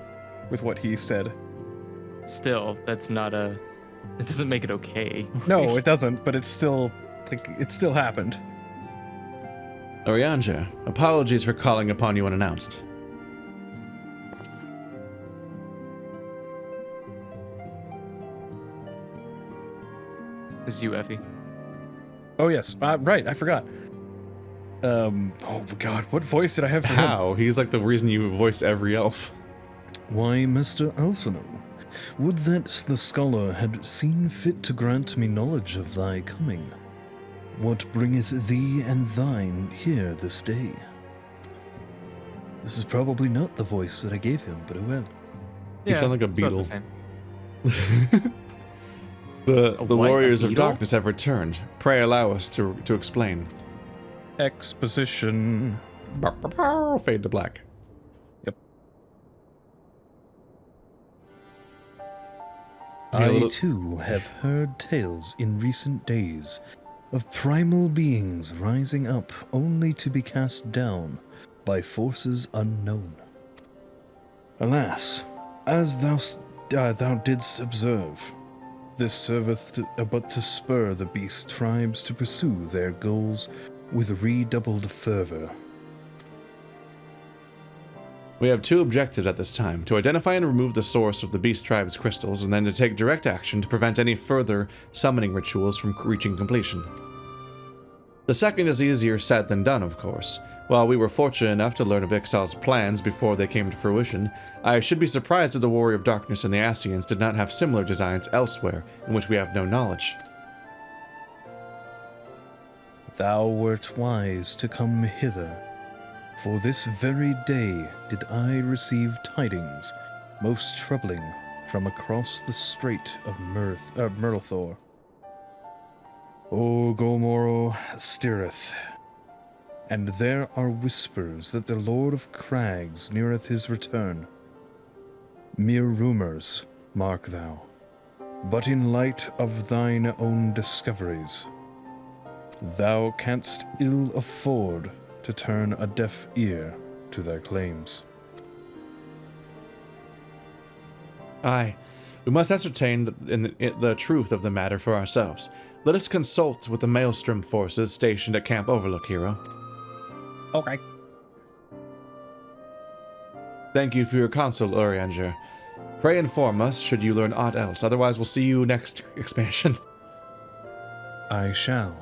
with what he said. Still, that's not it doesn't make it okay. No, it doesn't, but it's still, like, it still happened. Orianja, apologies for calling upon you unannounced. is you, Effie. Oh yes, right. I forgot. Oh God, what voice did I have for him? How? He's like the reason you voice every elf. Why, Mr. Alphino, would that the scholar had seen fit to grant me knowledge of thy coming. What bringeth thee and thine here this day? This is probably not the voice that I gave him, but oh well. You sound like a beetle. The The warriors of darkness have returned. Pray allow us to explain. Exposition. Fade to black. Yep. Yeah, I too have heard tales in recent days of primal beings rising up only to be cast down by forces unknown. Alas, as thou didst observe, this serveth but to spur the beast tribes to pursue their goals with redoubled fervor. We have two objectives at this time: to identify and remove the source of the beast tribe's crystals, and then to take direct action to prevent any further summoning rituals from reaching completion. The second is easier said than done, of course. While we were fortunate enough to learn of Ixal's plans before they came to fruition, I should be surprised if the Warrior of Darkness and the Ascians did not have similar designs elsewhere, in which we have no knowledge. Thou wert wise to come hither, for this very day did I receive tidings most troubling from across the Strait of Myrtlethor. O Gomoro stirreth, and there are whispers that the Lord of Crags neareth his return. Mere rumors, mark thou, but in light of thine own discoveries, thou canst ill afford to turn a deaf ear to their claims. Aye, we must ascertain the truth of the matter for ourselves. Let us consult with the Maelstrom forces stationed at Camp Overlook, Hero. Okay. Thank you for your counsel, Urianger. Pray inform us should you learn aught else, otherwise we'll see you next expansion. I shall.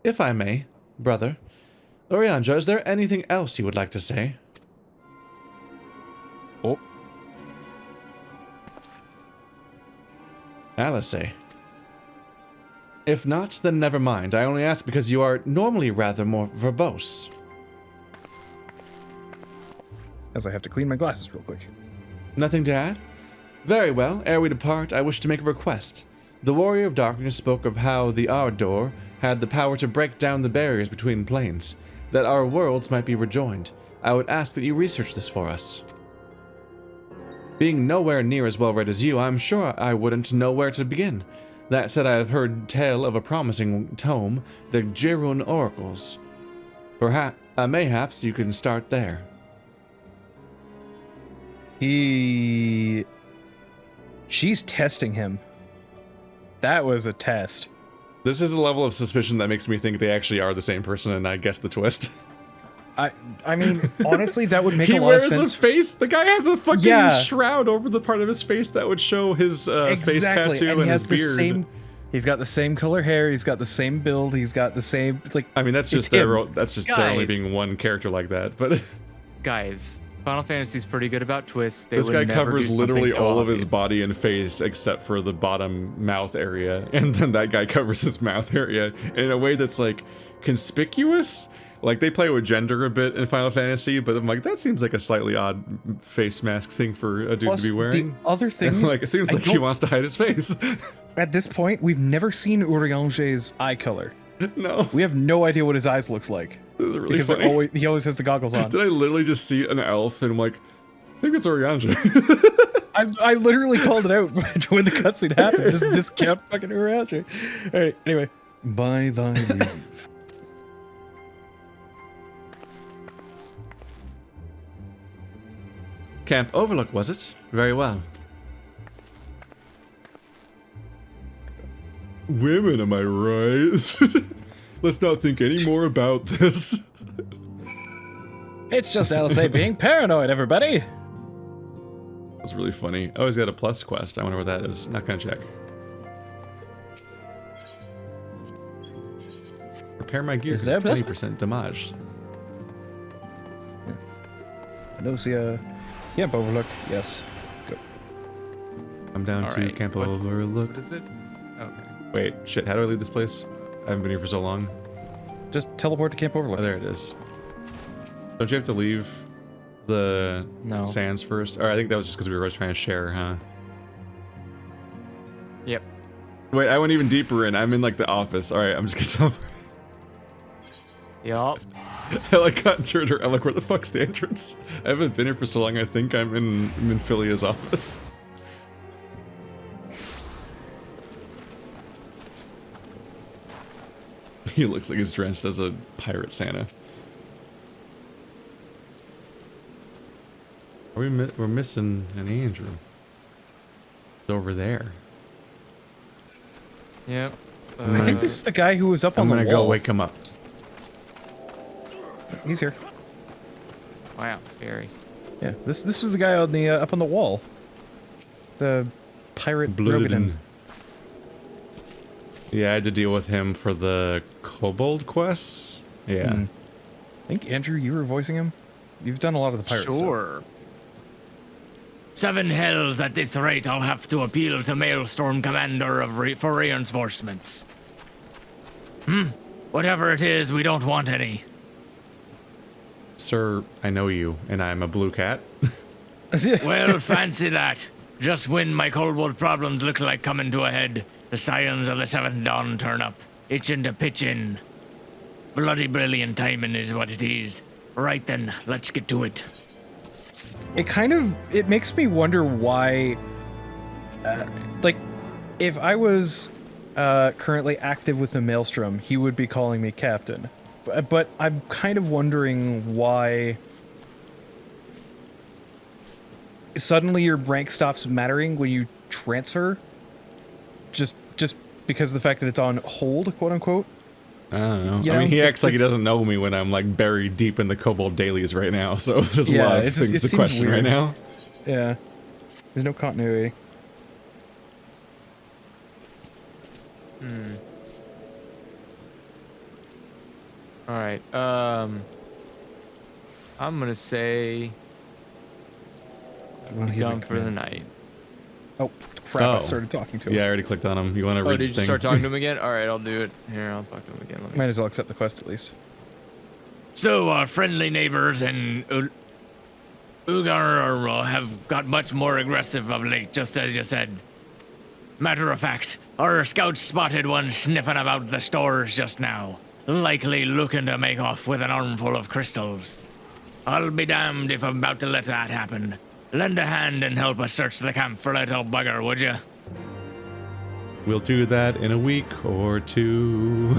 If I may, brother, Urianger, is there anything else you would like to say? Oh. Alice. If not, then never mind. I only ask because you are normally rather more verbose. As I have to clean my glasses real quick. Nothing to add? Very well. Ere we depart, I wish to make a request. The Warrior of Darkness spoke of how the Ardor had the power to break down the barriers between planes, that our worlds might be rejoined. I would ask that you research this for us. Being nowhere near as well read as you, I'm sure I wouldn't know where to begin. That said, I have heard tell of a promising tome, the Jirun Oracles. Mayhaps you can start there. She's testing him. That was a test. This is a level of suspicion that makes me think they actually are the same person, and I guess the twist. I mean, honestly, that would make a lot of sense. He wears a face. The guy has a fucking shroud over the part of his face that would show his face tattoo and his beard. He's got the same color hair. He's got the same build. He's got the same I mean, that's just there only being one character like that. But guys, Final Fantasy's pretty good about twists. This guy covers literally all of his body and face except for the bottom mouth area, and then that guy covers his mouth area in a way that's like conspicuous. Like, they play with gender a bit in Final Fantasy, but I'm like, that seems like a slightly odd face mask thing for a dude to be wearing. The other thing, like, it seems like he wants to hide his face. At this point, we've never seen Urianger's eye color. No. We have no idea what his eyes looks like. This is really funny. He always has the goggles on. Did I literally just see an elf and I'm like, I think it's Urianger. I literally called it out when the cutscene happened. Just discount fucking Urianger. Alright, anyway. By thy leave. Camp Overlook, was it? Very well. Women, am I right? Let's not think any more about this. It's just LSA being paranoid, everybody. That's really funny. Oh, he's got a plus quest. I wonder what that is. Not gonna check. Repair my gear. Is there 20% damage. Nausea. Camp Overlook. Yes. Go. I'm down All to right, Camp what Overlook. is it? Okay. Wait, shit. How do I leave this place? I haven't been here for so long. Just teleport to Camp Overlook. Oh, there it is. Don't you have to leave the sands first? Or I think that was just because we were trying to share, huh? Yep. Wait, I went even deeper in. I'm in like the office. All right, I'm just gonna teleport. Yup. I like got turned around. I'm like, where the fuck's the entrance? I haven't been here for so long. I think I'm in Philia's office. He looks like he's dressed as a pirate Santa. We're missing an Andrew. It's over there. Yep. I think this is the guy who was up on the wall. I'm gonna go wake him up. He's here. Wow, scary. Yeah, this was the guy on the up on the wall. The pirate Rogan. Yeah, I had to deal with him for the kobold quests. Yeah. I think Andrew, you were voicing him. You've done a lot of the pirate stuff. Sure. 7 hells at this rate. I'll have to appeal to Maelstrom Commander for reinforcements. Whatever it is, we don't want any. Sir, I know you, and I'm a blue cat. Well, fancy that. Just when my Coldwood problems look like coming to a head, the scions of the Seventh Dawn turn up, itching to pitch in. Bloody brilliant timing is what it is. Right then, let's get to it. It makes me wonder why, like, if I was currently active with the Maelstrom, he would be calling me captain. But I'm kind of wondering why suddenly your rank stops mattering when you transfer, just because of the fact that it's on hold, quote unquote. I don't know. You I mean, know, he acts like he doesn't know me when I'm like buried deep in the kobold dailies right now. So there's a lot of things to question right now. Yeah, there's no continuity. All right. I'm gonna say Well, I'm he's done in for the command. night. Oh crap! I started talking to him. Yeah, I already clicked on him. You want to read did the you thing? start talking to him again? All right, I'll do it. Here, I'll talk to him again. Might as well accept the quest at least. So, our friendly neighbors in Ugar have got much more aggressive of late, just as you said. Matter of fact, our scouts spotted one sniffing about the stores just now, likely looking to make off with an armful of crystals. I'll be damned if I'm about to let that happen. Lend a hand and help us search the camp for little bugger, would you? We'll do that in a week or two.